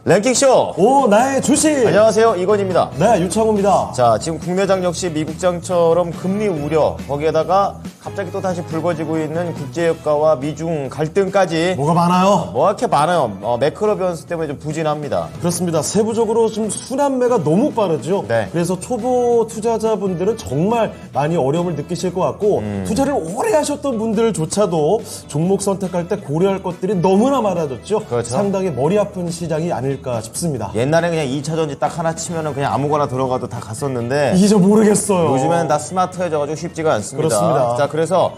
랭킹쇼! 오, 나의 주식! 안녕하세요, 이건입니다. 네, 유창호입니다. 자, 지금 국내장 역시 미국장처럼 금리 우려, 거기에다가 갑자기 또 다시 불거지고 있는 국제유가와 미중 갈등까지 뭐가 많아요? 뭐 이렇게 많아요. 매크로 변수 때문에 좀 부진합니다. 그렇습니다. 세부적으로 좀 순환매가 너무 빠르죠? 네. 그래서 초보 투자자분들은 정말 많이 어려움을 느끼실 것 같고, 투자를 오래 하셨던 분들조차도 종목 선택할 때 고려할 것들이 너무나 많아졌죠? 그렇죠. 상당히 머리 아픈 시장이 아닐까 싶습니다. 옛날에 그냥 2차전지 딱 하나 치면은 그냥 아무거나 들어가도 다 갔었는데 이제 모르겠어요. 요즘에는 다 스마트해져가지고 쉽지가 않습니다. 그렇습니다. 자, 그래서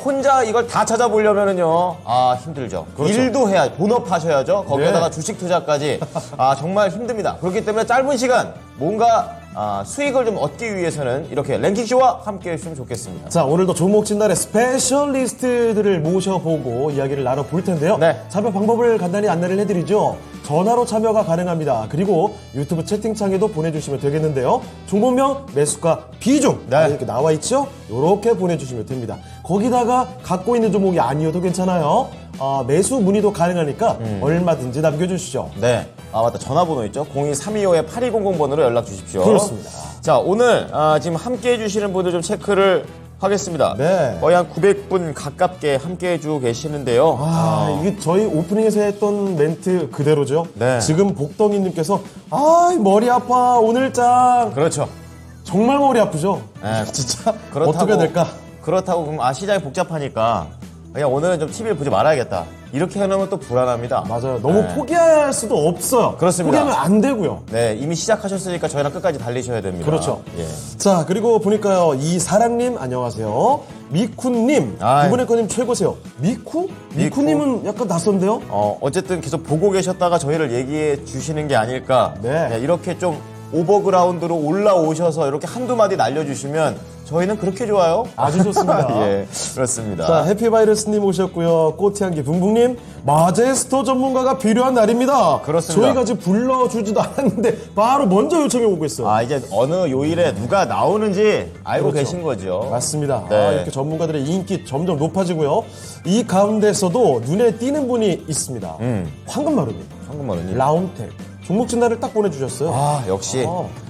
혼자 이걸 다 찾아보려면은요, 힘들죠. 그렇죠. 일도 해야, 본업 하셔야죠. 거기에다가 네. 주식 투자까지. 정말 힘듭니다. 그렇기 때문에 짧은 시간, 뭔가, 수익을 좀 얻기 위해서는 이렇게 랭킹쇼와 함께 해주시면 좋겠습니다. 자, 오늘도 종목 진단의 스페셜리스트들을 모셔보고 이야기를 나눠볼 텐데요. 네. 참여 방법을 간단히 안내를 해드리죠. 전화로 참여가 가능합니다. 그리고 유튜브 채팅창에도 보내주시면 되겠는데요. 종목명, 매수가, 비중 네. 이렇게 나와 있죠? 이렇게 보내주시면 됩니다. 거기다가 갖고 있는 종목이 아니어도 괜찮아요. 매수 문의도 가능하니까 얼마든지 남겨주시죠. 네. 맞다. 전화번호 있죠? 02325-8200번으로 연락 주십시오. 그렇습니다. 자, 오늘, 지금 함께 해주시는 분들 좀 체크를 하겠습니다. 네. 거의 한 900분 가깝게 함께 해주고 계시는데요. 이게 저희 오프닝에서 했던 멘트 그대로죠. 네. 지금 복덩이님께서 머리 아파 오늘장 그렇죠. 정말 머리 아프죠. 네. 진짜 그렇다고, 어떻게 해야 될까? 그렇다고 그럼 시장이 복잡하니까 그냥 오늘은 좀 TV를 보지 말아야겠다. 이렇게 해놓으면 또 불안합니다. 맞아요. 너무 네. 포기할 수도 없어요. 그렇습니다. 포기하면 안 되고요. 네, 이미 시작하셨으니까 저희랑 끝까지 달리셔야 됩니다. 그렇죠. 예. 자, 그리고 보니까요. 이사랑님 안녕하세요. 미쿠님 이번에 거님 최고세요. 미쿠님은 약간 낯선데요? 어쨌든 계속 보고 계셨다가 저희를 얘기해 주시는 게 아닐까. 네. 이렇게 좀 오버그라운드로 올라오셔서 이렇게 한두 마디 날려주시면 저희는 그렇게 좋아요. 아주 좋습니다. 예, 그렇습니다. 자, 해피바이러스님 오셨고요. 꽃향기 붕붕님, 마제스터 전문가가 필요한 날입니다. 그렇습니다. 저희가 지금 불러주지도 않았는데 바로 먼저 요청해 오고 있어요. 이제 어느 요일에 누가 나오는지 알고 그렇죠. 계신 거죠. 맞습니다. 네. 이렇게 전문가들의 인기 점점 높아지고요. 이 가운데서도 눈에 띄는 분이 있습니다. 황금마루님, 황금마루님. 라운텔. 종목 진단을 딱 보내주셨어요. 역시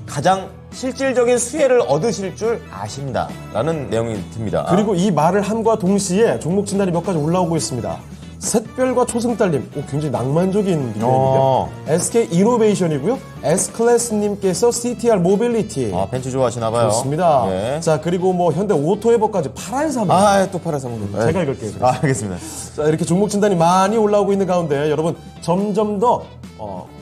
가장 실질적인 수혜를 얻으실 줄 아신다라는 내용이 듭니다. 그리고 이 말을 함과 동시에 종목 진단이 몇 가지 올라오고 있습니다. 샛별과 초승달님, 굉장히 낭만적인 닉네임인데요. SK 이노베이션이고요. S클래스님께서 CTR 모빌리티. 벤츠 좋아하시나 봐요. 좋습니다. 예. 자, 그리고 뭐 현대 오토에버까지 파란 사막. 또 파란 사무소. 제가 읽을게요. 그래서. 알겠습니다. 자, 이렇게 종목 진단이 많이 올라오고 있는 가운데 여러분 점점 더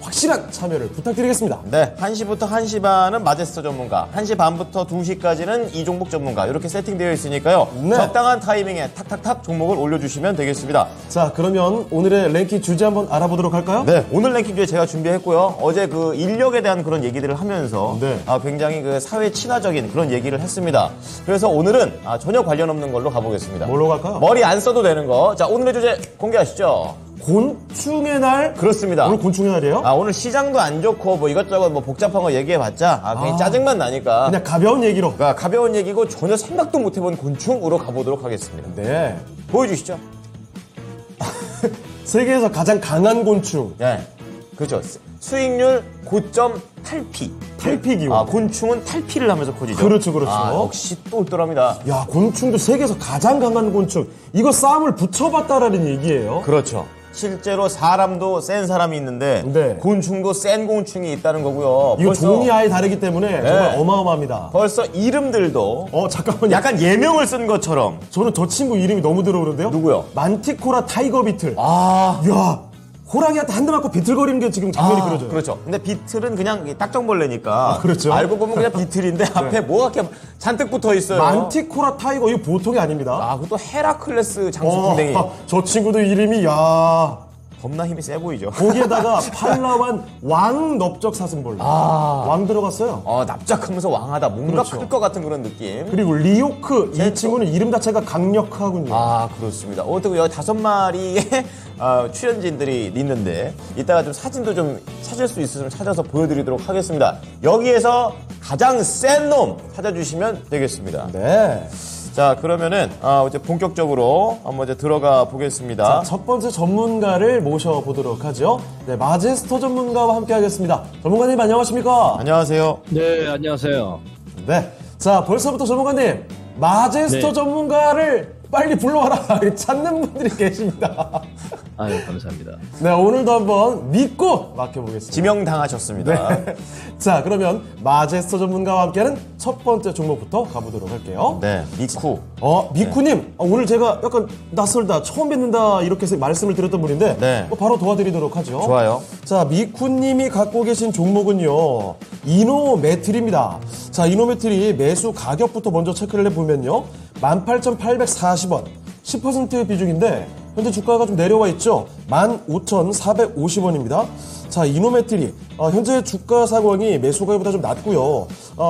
확실한 참여를 부탁드리겠습니다. 네, 1시부터 1시 반은 마제스터 전문가, 1시 반부터 2시까지는 이종목 전문가 이렇게 세팅되어 있으니까요. 네. 적당한 타이밍에 탁탁탁 종목을 올려주시면 되겠습니다. 자, 그러면 오늘의 랭킹 주제 한번 알아보도록 할까요? 네, 오늘 랭킹 주에 제가 준비했고요. 어제 그 인력에 대한 그런 얘기들을 하면서 네. 굉장히 그 사회 친화적인 그런 얘기를 했습니다. 그래서 오늘은 전혀 관련 없는 걸로 가보겠습니다. 뭘로 갈까요? 머리 안 써도 되는 거. 자, 오늘의 주제 공개하시죠. 곤충의 날? 그렇습니다. 오늘 곤충의 날이에요? 오늘 시장도 안 좋고 뭐 이것저것 뭐 복잡한 거 얘기해봤자 괜히 짜증만 나니까 그냥 가벼운 얘기로. 그러니까 가벼운 얘기고 전혀 생각도 못 해본 곤충으로 가보도록 하겠습니다. 네. 보여주시죠. 세계에서 가장 강한 곤충. 네, 그렇죠. 수익률 고점 탈피. 탈피기요. 곤충은 탈피를 하면서 커지죠. 그렇죠, 그렇죠. 역시 또 있더랍니다. 야, 곤충도 세계에서 가장 강한 곤충. 이거 싸움을 붙여봤다라는 얘기예요. 그렇죠. 실제로 사람도 센 사람이 있는데 네. 곤충도 센 곤충이 있다는 거고요. 이거 종이 아예 다르기 때문에 정말 어마어마합니다. 벌써 이름들도 잠깐만요. 약간 예명을 쓴 것처럼. 저는 저 친구 이름이 너무 들어오는데요? 누구요? 만티코라 타이거 비틀. 야, 호랑이한테 한 대 맞고 비틀거리는 게 지금 장면이 그려져요. 그렇죠. 근데 비틀은 그냥 딱정벌레니까. 그렇죠. 알고 보면 그냥 비틀인데 앞에 뭐가 이렇게 잔뜩 붙어 있어요. 만티코라 타이거 이거 보통이 아닙니다. 그것도 헤라클레스 장수풍뎅이. 저 친구도 이름이 겁나 힘이 세 보이죠. 거기에다가 팔라완 왕 넓적 사슴벌레. 왕 들어갔어요. 납작하면서 왕하다. 뭔가 그렇죠. 클 것 같은 그런 느낌. 그리고 리오크 이 친구는 이름 자체가 강력하군요. 그렇습니다. 어떻게 여기 5마리의 출연진들이 있는데 이따가 좀 사진도 좀 찾을 수 있으면 찾아서 보여드리도록 하겠습니다. 여기에서 가장 센 놈 찾아주시면 되겠습니다. 네. 자, 그러면은 이제 본격적으로 한번 이제 들어가 보겠습니다. 자, 첫 번째 전문가를 모셔보도록 하죠. 네, 마제스터 전문가와 함께 하겠습니다. 전문가님 안녕하십니까? 안녕하세요. 네, 안녕하세요. 네. 자, 벌써부터 전문가님, 마제스터 네. 전문가를 빨리 불러와라. 찾는 분들이 계십니다. 아유, 감사합니다. 네, 오늘도 한번 믿고 맡겨보겠습니다. 지명당하셨습니다. 네. 자, 그러면 마제스터 전문가와 함께하는 첫 번째 종목부터 가보도록 할게요. 네, 미쿠. 미쿠님, 오늘 제가 약간 낯설다, 처음 뵙는다, 이렇게 말씀을 드렸던 분인데, 네. 바로 도와드리도록 하죠. 좋아요. 자, 미쿠님이 갖고 계신 종목은요, 이노메틀입니다. 자, 이노메틀이 매수 가격부터 먼저 체크를 해보면요, 18,840원, 10% 비중인데, 현재 주가가 좀 내려와 있죠. 15,450원입니다. 자, 이노메틀이 현재 주가 상황이 매수 가격보다 좀 낮고요.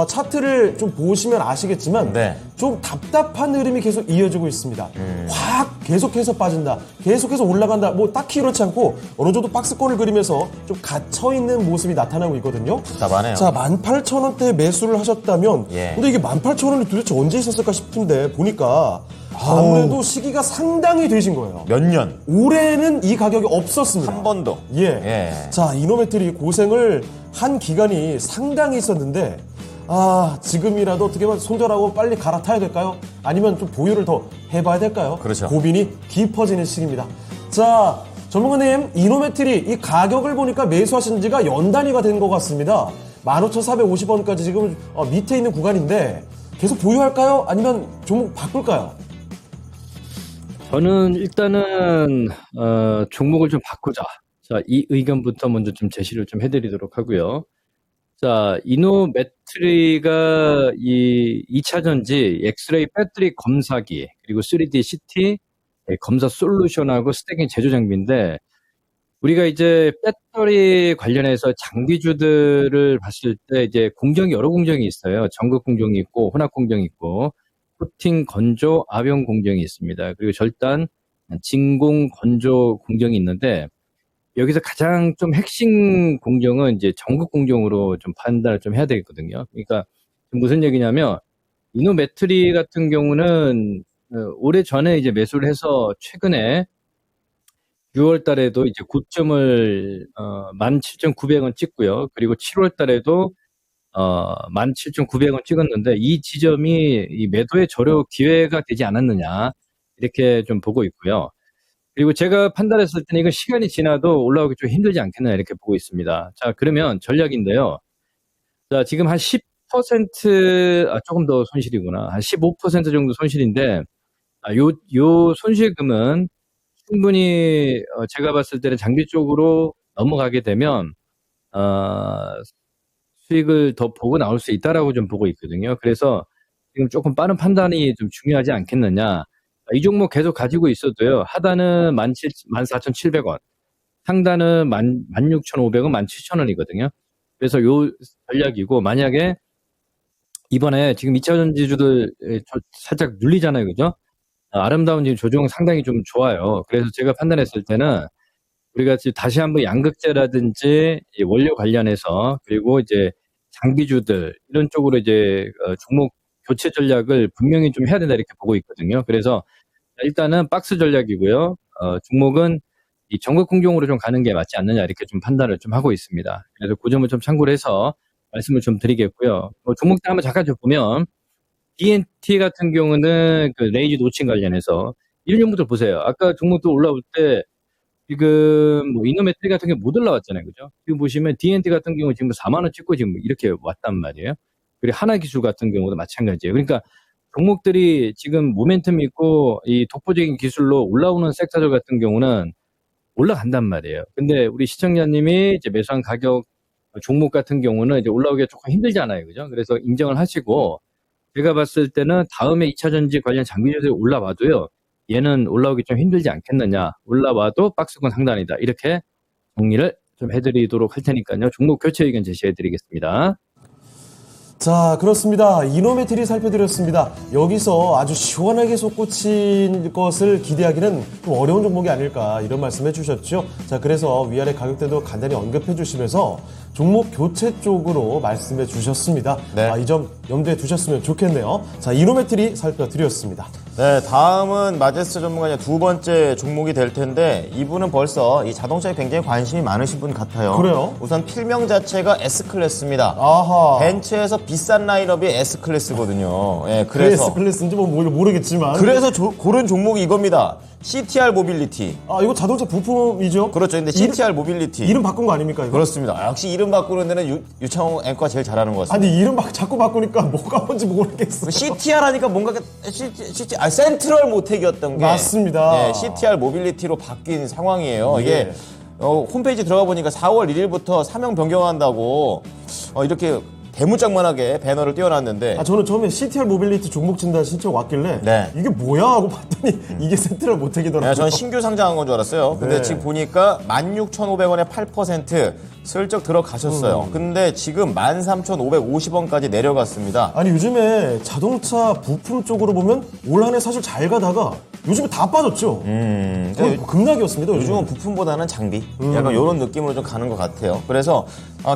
차트를 좀 보시면 아시겠지만 네. 좀 답답한 흐름이 계속 이어지고 있습니다. 확 계속해서 빠진다. 계속해서 올라간다. 뭐 딱히 그렇지 않고 어느 정도 박스권을 그리면서 좀 갇혀있는 모습이 나타나고 있거든요. 답답하네요. 자, 18,000원대에 매수를 하셨다면 예. 근데 이게 18,000원이 도대체 언제 있었을까 싶은데 보니까 아무래도 시기가 상당히 되신 거예요. 몇 년? 올해는 이 가격이 없었습니다. 한 번도. 예. 예. 자, 이노메틀이 고생을 한 기간이 상당히 있었는데, 지금이라도 어떻게 보면 손절하고 빨리 갈아타야 될까요? 아니면 좀 보유를 더 해봐야 될까요? 그렇죠. 고민이 깊어지는 시기입니다. 자, 전문가님, 이노메틀이 이 가격을 보니까 매수하신 지가 연 단위가 된 것 같습니다. 15,450원까지 지금 밑에 있는 구간인데, 계속 보유할까요? 아니면 종목 바꿀까요? 저는 일단은 종목을 좀 바꾸자. 자, 이 의견부터 먼저 좀 제시를 좀 해드리도록 하고요. 자, 이노메트리가 이 2차 전지 엑스레이 배터리 검사기 그리고 3D CT 검사 솔루션하고 스태킹 제조 장비인데, 우리가 이제 배터리 관련해서 장비주들을 봤을 때 이제 공정이 여러 공정이 있어요. 전극 공정이 있고 혼합 공정이 있고 코팅, 건조, 압용 공정이 있습니다. 그리고 절단, 진공, 건조 공정이 있는데, 여기서 가장 좀 핵심 공정은 이제 전극 공정으로 좀 판단을 좀 해야 되겠거든요. 그러니까 무슨 얘기냐면, 이노메트리 같은 경우는 오래 전에 이제 매수를 해서 최근에 6월 달에도 이제 고점을 17,900원 찍고요. 그리고 7월 달에도 17,900원 찍었는데, 이 지점이 이 매도의 저력 기회가 되지 않았느냐, 이렇게 좀 보고 있고요. 그리고 제가 판단했을 때는 이건 시간이 지나도 올라오기 좀 힘들지 않겠나, 이렇게 보고 있습니다. 자, 그러면 전략인데요. 자, 지금 한 10%, 조금 더 손실이구나. 한 15% 정도 손실인데, 요 손실금은 충분히 제가 봤을 때는 장비 쪽으로 넘어가게 되면, 수익을 더 보고 나올 수 있다라고 좀 보고 있거든요. 그래서 지금 조금 빠른 판단이 좀 중요하지 않겠느냐. 이 종목 계속 가지고 있어도요. 하단은 14,700원, 상단은 16,500원, 17,000원이거든요. 그래서 요 전략이고, 만약에 이번에 지금 2차 전지주들 살짝 눌리잖아요. 그죠? 아름다운 지금 조정 상당히 좀 좋아요. 그래서 제가 판단했을 때는 우리가 지금 다시 한번 양극재라든지 원료 관련해서, 그리고 이제 장비주들 이런 쪽으로 이제 종목 교체 전략을 분명히 좀 해야 된다, 이렇게 보고 있거든요. 그래서 일단은 박스 전략이고요. 종목은 이 전극 공정으로 좀 가는 게 맞지 않느냐, 이렇게 좀 판단을 좀 하고 있습니다. 그래서 그 점을 좀 참고를 해서 말씀을 좀 드리겠고요. 종목들 한번 잠깐 좀 보면, DNT 같은 경우는 그 레이지 노칭 관련해서 이런 종목들 보세요. 아까 종목들 올라올 때 지금 뭐 이노메트리 같은 게 못 올라왔잖아요. 그죠? 지금 보시면 DNT 같은 경우 지금 4만원 찍고 지금 이렇게 왔단 말이에요. 그리고 하나기술 같은 경우도 마찬가지예요. 그러니까 종목들이 지금 모멘텀이 있고 이 독보적인 기술로 올라오는 섹터들 같은 경우는 올라간단 말이에요. 근데 우리 시청자님이 이제 매수한 가격 종목 같은 경우는 이제 올라오기가 조금 힘들잖아요. 그죠? 그래서 인정을 하시고, 제가 봤을 때는 다음에 2차 전지 관련 장비들이 올라와도요, 얘는 올라오기 좀 힘들지 않겠느냐. 올라와도 박스권 상단이다. 이렇게 정리를 좀 해드리도록 할 테니까요. 종목 교체 의견 제시해드리겠습니다. 자, 그렇습니다. 이노메트리 살펴드렸습니다. 여기서 아주 시원하게 솟구친 것을 기대하기는 좀 어려운 종목이 아닐까 이런 말씀해 주셨죠. 자, 그래서 위아래 가격대도 간단히 언급해 주시면서 종목 교체 쪽으로 말씀해 주셨습니다. 네. 이 점 염두에 두셨으면 좋겠네요. 자, 이노메트리 살펴드렸습니다. 네, 다음은 마제스 전문가의 두 번째 종목이 될 텐데 이분은 벌써 이 자동차에 굉장히 관심이 많으신 분 같아요. 그래요? 우선 필명 자체가 S클래스입니다. 아하. 벤츠에서 비싼 라인업이 S클래스거든요. 예, 그래서 그래서 클래스인지 뭐 모르겠지만. 고른 종목이 이거입니다. CTR 모빌리티. 이거 자동차 부품이죠? 그렇죠. 근데 CTR 모빌리티. 이름 바꾼 거 아닙니까, 이거? 그렇습니다. 역시 이름 바꾸는 데는 유창호 앵커가 제일 잘하는 것 같습니다. 아니, 이름 자꾸 바꾸니까 뭐가 뭔지 모르겠어. CTR 하니까 뭔가 센트럴 모텍이었던 게 맞습니다. 예, CTR 모빌리티로 바뀐 상황이에요. 예. 이게 홈페이지 들어가 보니까 4월 1일부터 사명 변경한다고 이렇게 대문짝만하게 배너를 띄워놨는데 저는 처음에 CTR 모빌리티 종목 진단 신청 왔길래 네. 이게 뭐야 하고 봤더니 이게 센트럴 모텍이더라고요. 네, 저는 신규 상장한 건 줄 알았어요. 근데 네. 지금 보니까 16,500원에 8% 슬쩍 들어가셨어요. 근데 지금 13,550원까지 내려갔습니다. 아니 요즘에 자동차 부품 쪽으로 보면 올 한 해 사실 잘 가다가 요즘에 다 빠졌죠. 거의 급락이었습니다. 요즘은 부품보다는 장비 약간 이런 느낌으로 좀 가는 것 같아요. 그래서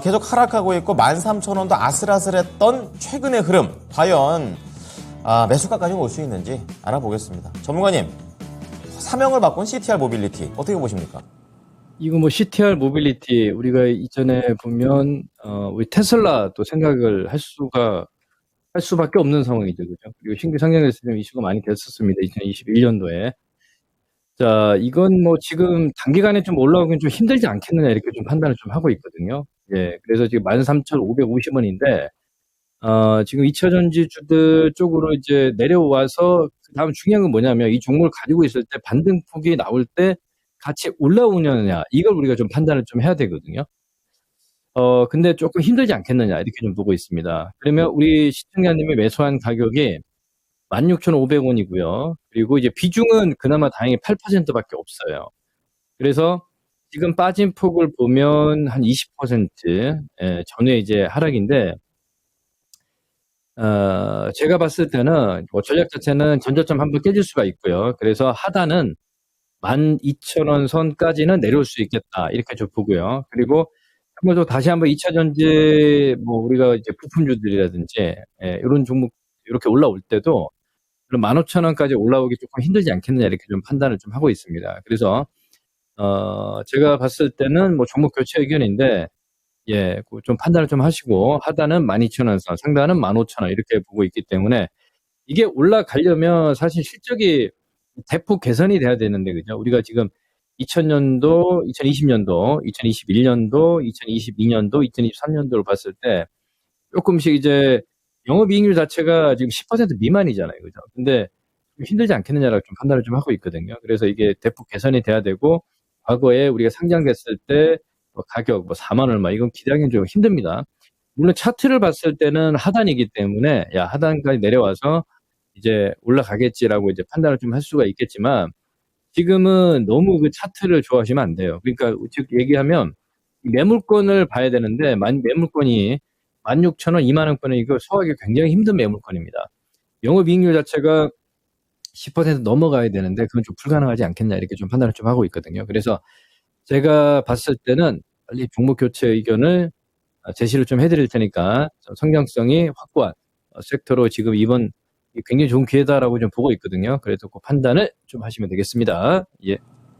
계속 하락하고 있고 13,000원도 아슬아슬했던 최근의 흐름 과연 매수가까지 올 수 있는지 알아보겠습니다. 전문가님, 사명을 바꾼 CTR 모빌리티 어떻게 보십니까? 이거 뭐 CTR 모빌리티 우리가 이전에 보면 우리 테슬라도 생각을 할 수밖에 없는 상황이죠, 그죠? 그리고 신규 상장됐을 때 이슈가 많이 됐었습니다. 2021년도에. 자, 이건 뭐 지금 단기간에 좀 올라오긴 좀 힘들지 않겠느냐 이렇게 좀 판단을 좀 하고 있거든요. 예, 그래서 지금 13,550원인데 지금 2차 전지주들 쪽으로 이제 내려와서 그다음 중요한 건 뭐냐면 이 종목을 가지고 있을 때 반등폭이 나올 때 같이 올라오느냐 이걸 우리가 좀 판단을 좀 해야 되거든요. 근데 조금 힘들지 않겠느냐 이렇게 좀 보고 있습니다. 그러면 우리 시청자님이 매수한 가격이 16,500원이고요. 그리고 이제 비중은 그나마 다행히 8%밖에 없어요. 그래서 지금 빠진 폭을 보면 한 20%, 전에 이제 하락인데, 제가 봤을 때는 뭐 전략 자체는 전저점 한번 깨질 수가 있고요. 그래서 하단은 12,000원 선까지는 내려올 수 있겠다. 이렇게 좀 보고요. 그리고 한번 더 다시 한번 2차 전지, 뭐 우리가 이제 부품주들이라든지, 이런 종목 이렇게 올라올 때도 그럼 15,000원까지 올라오기 조금 힘들지 않겠느냐 이렇게 좀 판단을 좀 하고 있습니다. 그래서 제가 봤을 때는 뭐 종목 교체 의견인데 좀 판단을 좀 하시고 하단은 12,000원 선, 상단은 15,000원 이렇게 보고 있기 때문에 이게 올라가려면 사실 실적이 대폭 개선이 돼야 되는데 그죠? 우리가 지금 2000년도, 2020년도, 2021년도, 2022년도, 2023년도를 봤을 때 조금씩 이제 영업이익률 자체가 지금 10% 미만이잖아요. 그죠? 근데 좀 힘들지 않겠느냐라고 좀 판단을 좀 하고 있거든요. 그래서 이게 대폭 개선이 돼야 되고, 과거에 우리가 상장됐을 때 가격 4만 얼마, 이건 기대하기는 좀 힘듭니다. 물론 차트를 봤을 때는 하단이기 때문에, 하단까지 내려와서 이제 올라가겠지라고 이제 판단을 좀 할 수가 있겠지만, 지금은 너무 그 차트를 좋아하시면 안 돼요. 그러니까, 즉 얘기하면, 매물권을 봐야 되는데, 매물권이 16,000원, 2만원권은 이거 소화하기 굉장히 힘든 매물권입니다. 영업이익률 자체가 10% 넘어가야 되는데 그건 좀 불가능하지 않겠냐 이렇게 좀 판단을 좀 하고 있거든요. 그래서 제가 봤을 때는 빨리 종목 교체 의견을 제시를 좀 해드릴 테니까 성장성이 확고한 섹터로 지금 이번 굉장히 좋은 기회다라고 좀 보고 있거든요. 그래서 그 판단을 좀 하시면 되겠습니다. 예.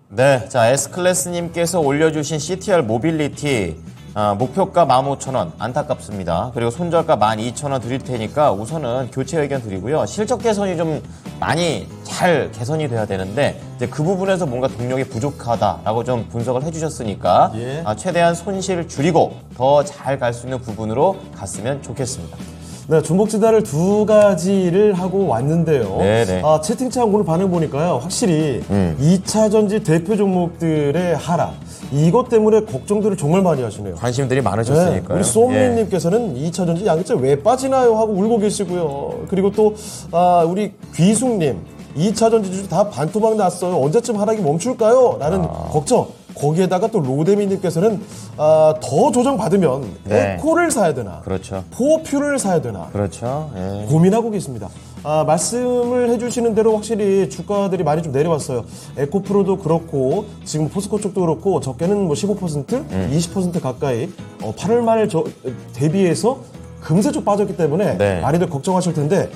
네, 자 S클래스님께서 올려주신 CTR 모빌리티 목표가 15,000원 안타깝습니다. 그리고 손절가 12,000원 드릴 테니까 우선은 교체 의견 드리고요. 실적 개선이 좀 많이 잘 개선이 돼야 되는데 이제 그 부분에서 뭔가 동력이 부족하다라고 좀 분석을 해주셨으니까 최대한 손실 줄이고 더 잘 갈 수 있는 부분으로 갔으면 좋겠습니다. 네, 종목 진단을 두 가지를 하고 왔는데요. 네네. 채팅창 오늘 반응 보니까요. 확실히 2차 전지 대표 종목들의 하락. 이것 때문에 걱정들을 정말 많이 하시네요. 관심들이 많으셨으니까요. 네, 우리 쏘미님께서는 2차 전지 양극재 왜 빠지나요? 하고 울고 계시고요. 그리고 또 우리 귀숙님 2차 전지 주주 다 반토막 났어요. 언제쯤 하락이 멈출까요? 라는 걱정 거기에다가 또 로데미님께서는 더 조정받으면 네. 에코를 사야 되나 그렇죠. 포퓨를 사야 되나 그렇죠. 예. 고민하고 계십니다. 말씀을 해주시는 대로 확실히 주가들이 많이 좀 내려왔어요. 에코프로도 그렇고 지금 포스코 쪽도 그렇고 적게는 뭐 15%, 20% 가까이 8월 말 대비해서 금세 좀 빠졌기 때문에 네. 많이들 걱정하실 텐데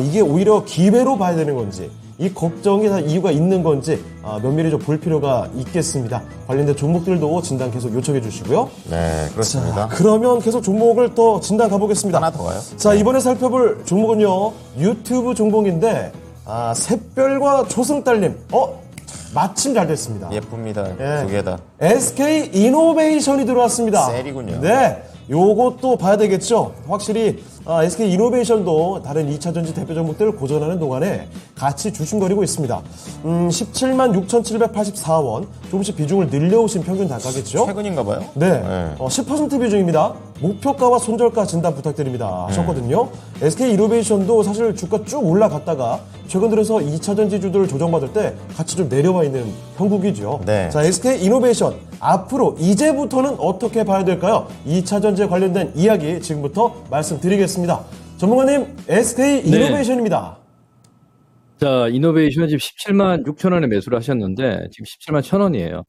이게 오히려 기회로 봐야 되는 건지 이 걱정이 다 이유가 있는 건지 면밀히 좀 볼 필요가 있겠습니다. 관련된 종목들도 진단 계속 요청해 주시고요. 네, 그렇습니다. 그러면 계속 종목을 또 진단 가보겠습니다. 하나 더 가요? 자, 이번에 살펴볼 종목은요, 유튜브 종목인데, 샛별과 초승달님, 마침 잘 됐습니다. 예쁩니다. 예. 두 개 다. SK 이노베이션이 들어왔습니다. 셀이군요. 네. 요것도 봐야 되겠죠. 확실히 SK 이노베이션도 다른 2차전지 대표 종목들을 고전하는 동안에 같이 주춤거리고 있습니다. 17만 6,784원. 조금씩 비중을 늘려오신 평균 단가겠죠. 최근인가 봐요? 네. 네. 10% 비중입니다. 목표가와 손절가 진단 부탁드립니다. 하셨거든요. SK 이노베이션도 사실 주가 쭉 올라갔다가 최근 들어서 2차전지주들을 조정받을 때 같이 좀 내려와 있는 형국이죠. 네. 자, SK 이노베이션 앞으로 이제부터는 어떻게 봐야 될까요? 2차전지에 관련된 이야기 지금부터 말씀드리겠습니다. 전문가님, SK 이노베이션입니다. 자, 이노베이션 지금 17만 6천 원에 매수를 하셨는데 지금 17만 1천 원이에요.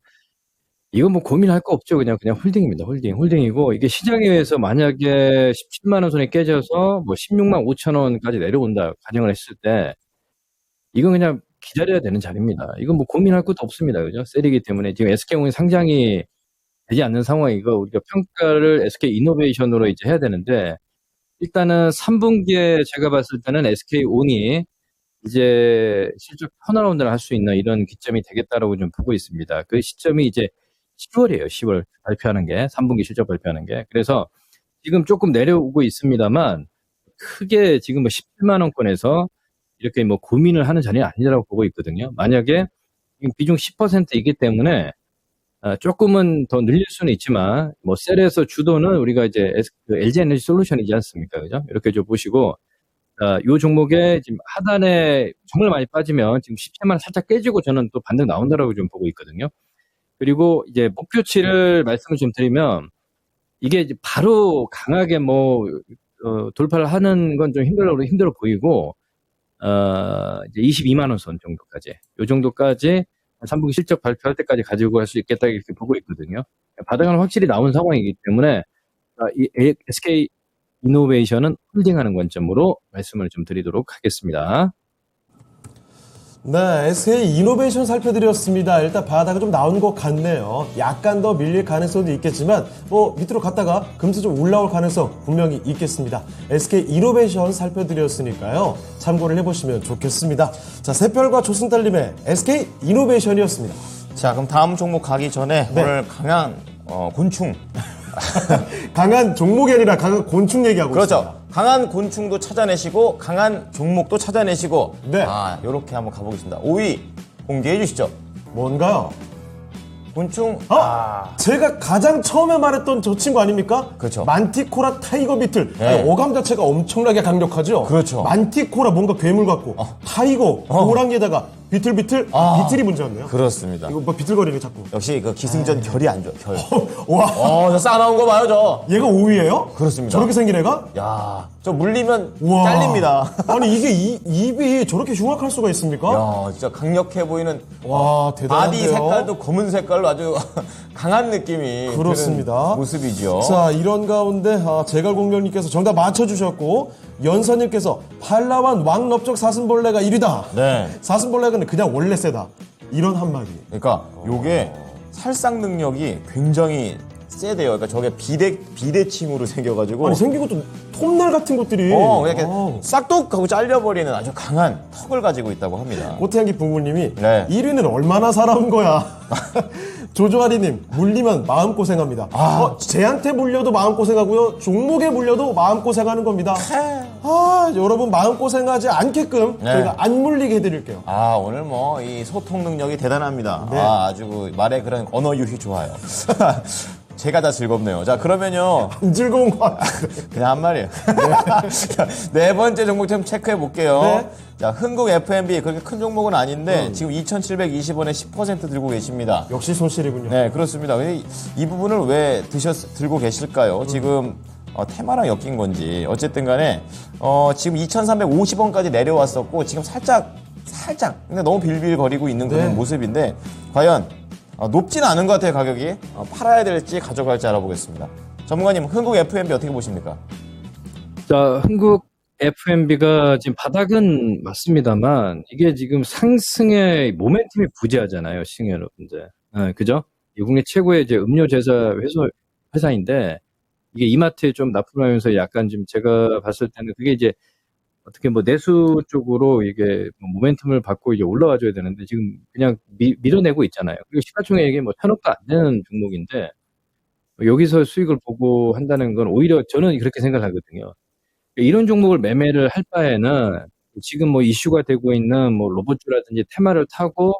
이건 뭐 고민할 거 없죠. 그냥 홀딩입니다. 홀딩이고 이게 시장에 의해서 만약에 17만 원 선이 깨져서 뭐 16만 5천 원까지 내려온다 가정을 했을 때 이건 그냥 기다려야 되는 자리입니다. 이건 뭐 고민할 것도 없습니다. 그죠? 셀이기 때문에 지금 SK온이 상장이 되지 않는 상황이고 우리가 평가를 SK 이노베이션으로 이제 해야 되는데 일단은 3분기에 제가 봤을 때는 SK온이 이제 실적 턴어라운드를 할 수 있는 이런 기점이 되겠다라고 좀 보고 있습니다. 그 시점이 이제 10월이에요. 10월 발표하는 게 3분기 실적 발표하는 게. 그래서 지금 조금 내려오고 있습니다만 크게 지금 뭐 17만 원권에서 이렇게 뭐 고민을 하는 자리는 아니라고 보고 있거든요. 만약에 지금 비중 10%이기 때문에 조금은 더 늘릴 수는 있지만 뭐 셀에서 주도는 우리가 이제 LG 에너지 솔루션이지 않습니까? 그죠? 이렇게 좀 보시고 요 종목에 지금 하단에 정말 많이 빠지면 지금 17만 살짝 깨지고 저는 또 반등 나온다라고 좀 보고 있거든요. 그리고 이제 목표치를 말씀을 좀 드리면 이게 이제 바로 강하게 뭐 돌파를 하는 건 좀 힘들어 보이고 이제 22만 원 선 정도까지 요 정도까지 3분기 실적 발표할 때까지 가지고 갈 수 있겠다 이렇게 보고 있거든요. 바닥은 확실히 나온 상황이기 때문에 이 SK 이노베이션은 홀딩하는 관점으로 말씀을 좀 드리도록 하겠습니다. 네, SK 이노베이션 살펴드렸습니다. 일단 바닥이 좀 나온 것 같네요. 약간 더 밀릴 가능성도 있겠지만 뭐 밑으로 갔다가 금세 좀 올라올 가능성 분명히 있겠습니다. SK 이노베이션 살펴드렸으니까요. 참고를 해보시면 좋겠습니다. 자, 샛별과 조승달님의 SK 이노베이션이었습니다. 자, 그럼 다음 종목 가기 전에 네. 오늘 강한 곤충. 강한 종목이 아니라 강한 곤충 얘기하고 그렇죠. 있습니다. 강한 곤충도 찾아내시고 강한 종목도 찾아내시고 네. 요렇게 한번 가보겠습니다. 5위 공개해 주시죠. 뭔가요? 곤충. 제가 가장 처음에 말했던 저 친구 아닙니까? 그렇죠. 만티코라 타이거 비틀. 네. 아니, 어감 자체가 엄청나게 강력하죠? 그렇죠. 만티코라 뭔가 괴물 같고, 타이거, 호랑이에다가 비틀비틀, 비틀이 문제였네요. 그렇습니다. 이거 뭐 비틀거리네, 자꾸. 역시 그 기승전 결이 안 좋아. 결. 와, 저 싸나운 거 봐요, 저. 얘가 5위예요? 그렇습니다. 저렇게 생긴 애가? 야, 저 물리면 우와. 잘립니다. 아니, 이게 입이 저렇게 흉악할 수가 있습니까? 야, 진짜 강력해 보이는 와, 대단한데요. 바디 색깔도 검은 색깔로 아주 강한 느낌이 그렇습니다. 드는 모습이죠. 자, 이런 가운데 제갈공명님께서 정답 맞춰주셨고 연서님께서 팔라완 왕넓적 사슴벌레가 1위다. 네. 사슴벌레는 그냥 원래 세다. 이런 한마디. 그러니까 요게 살상 능력이 굉장히 세대요. 그러니까 저게 비대칭으로 생겨가지고 아니 생긴 것도 톱날 같은 것들이. 그냥 이렇게 싹둑 하고 잘려버리는 아주 강한 턱을 가지고 있다고 합니다. 고태양기 부모님이 네. 1위는 얼마나 살아온 거야. 조조아리님 물리면 마음고생합니다. 쟤한테 물려도 마음고생하고요. 종목에 물려도 마음고생하는 겁니다. 여러분 마음고생하지 않게끔 네. 저희가 안 물리게 해드릴게요. 오늘 뭐 이 소통 능력이 대단합니다. 네. 아주 말의 그런 언어 유희 좋아요. 제가 다 즐겁네요. 자, 그러면요. 안 즐거운 거 같아요. 그냥 한 말이에요. 자, 네 번째 종목 좀 체크해 볼게요. 네. 자, 흥국 F&B 그렇게 큰 종목은 아닌데 지금 2,720원에 10% 들고 계십니다. 역시 손실이군요. 네, 그렇습니다. 근데 이 부분을 왜 들고 계실까요? 지금 테마랑 엮인 건지 어쨌든 간에 지금 2,350원까지 내려왔었고 지금 살짝 근데 너무 빌빌거리고 있는 그런 네. 모습인데 과연 높진 않은 것 같아요. 가격이 팔아야 될지 가져갈지 알아보겠습니다. 전문가님, 흥국 F&B 어떻게 보십니까? 자, 한국 F&B가 지금 바닥은 맞습니다만 이게 지금 상승의 모멘텀이 부재하잖아요, 시청자 여러분들. 그죠? 미국의 최고의 이제 음료 제사 회사인데 이게 이마트에 좀 납품하면서 약간 좀 제가 봤을 때는 그게 이제 어떻게 뭐 내수 쪽으로 이게 뭐 모멘텀을 받고 이제 올라와줘야 되는데 지금 그냥 밀어내고 있잖아요. 그리고 시가총액이 뭐 1,000억도 안 되는 종목인데 여기서 수익을 보고 한다는 건 오히려 저는 그렇게 생각하거든요. 이런 종목을 매매를 할 바에는 지금 뭐 이슈가 되고 있는 뭐 로봇주라든지 테마를 타고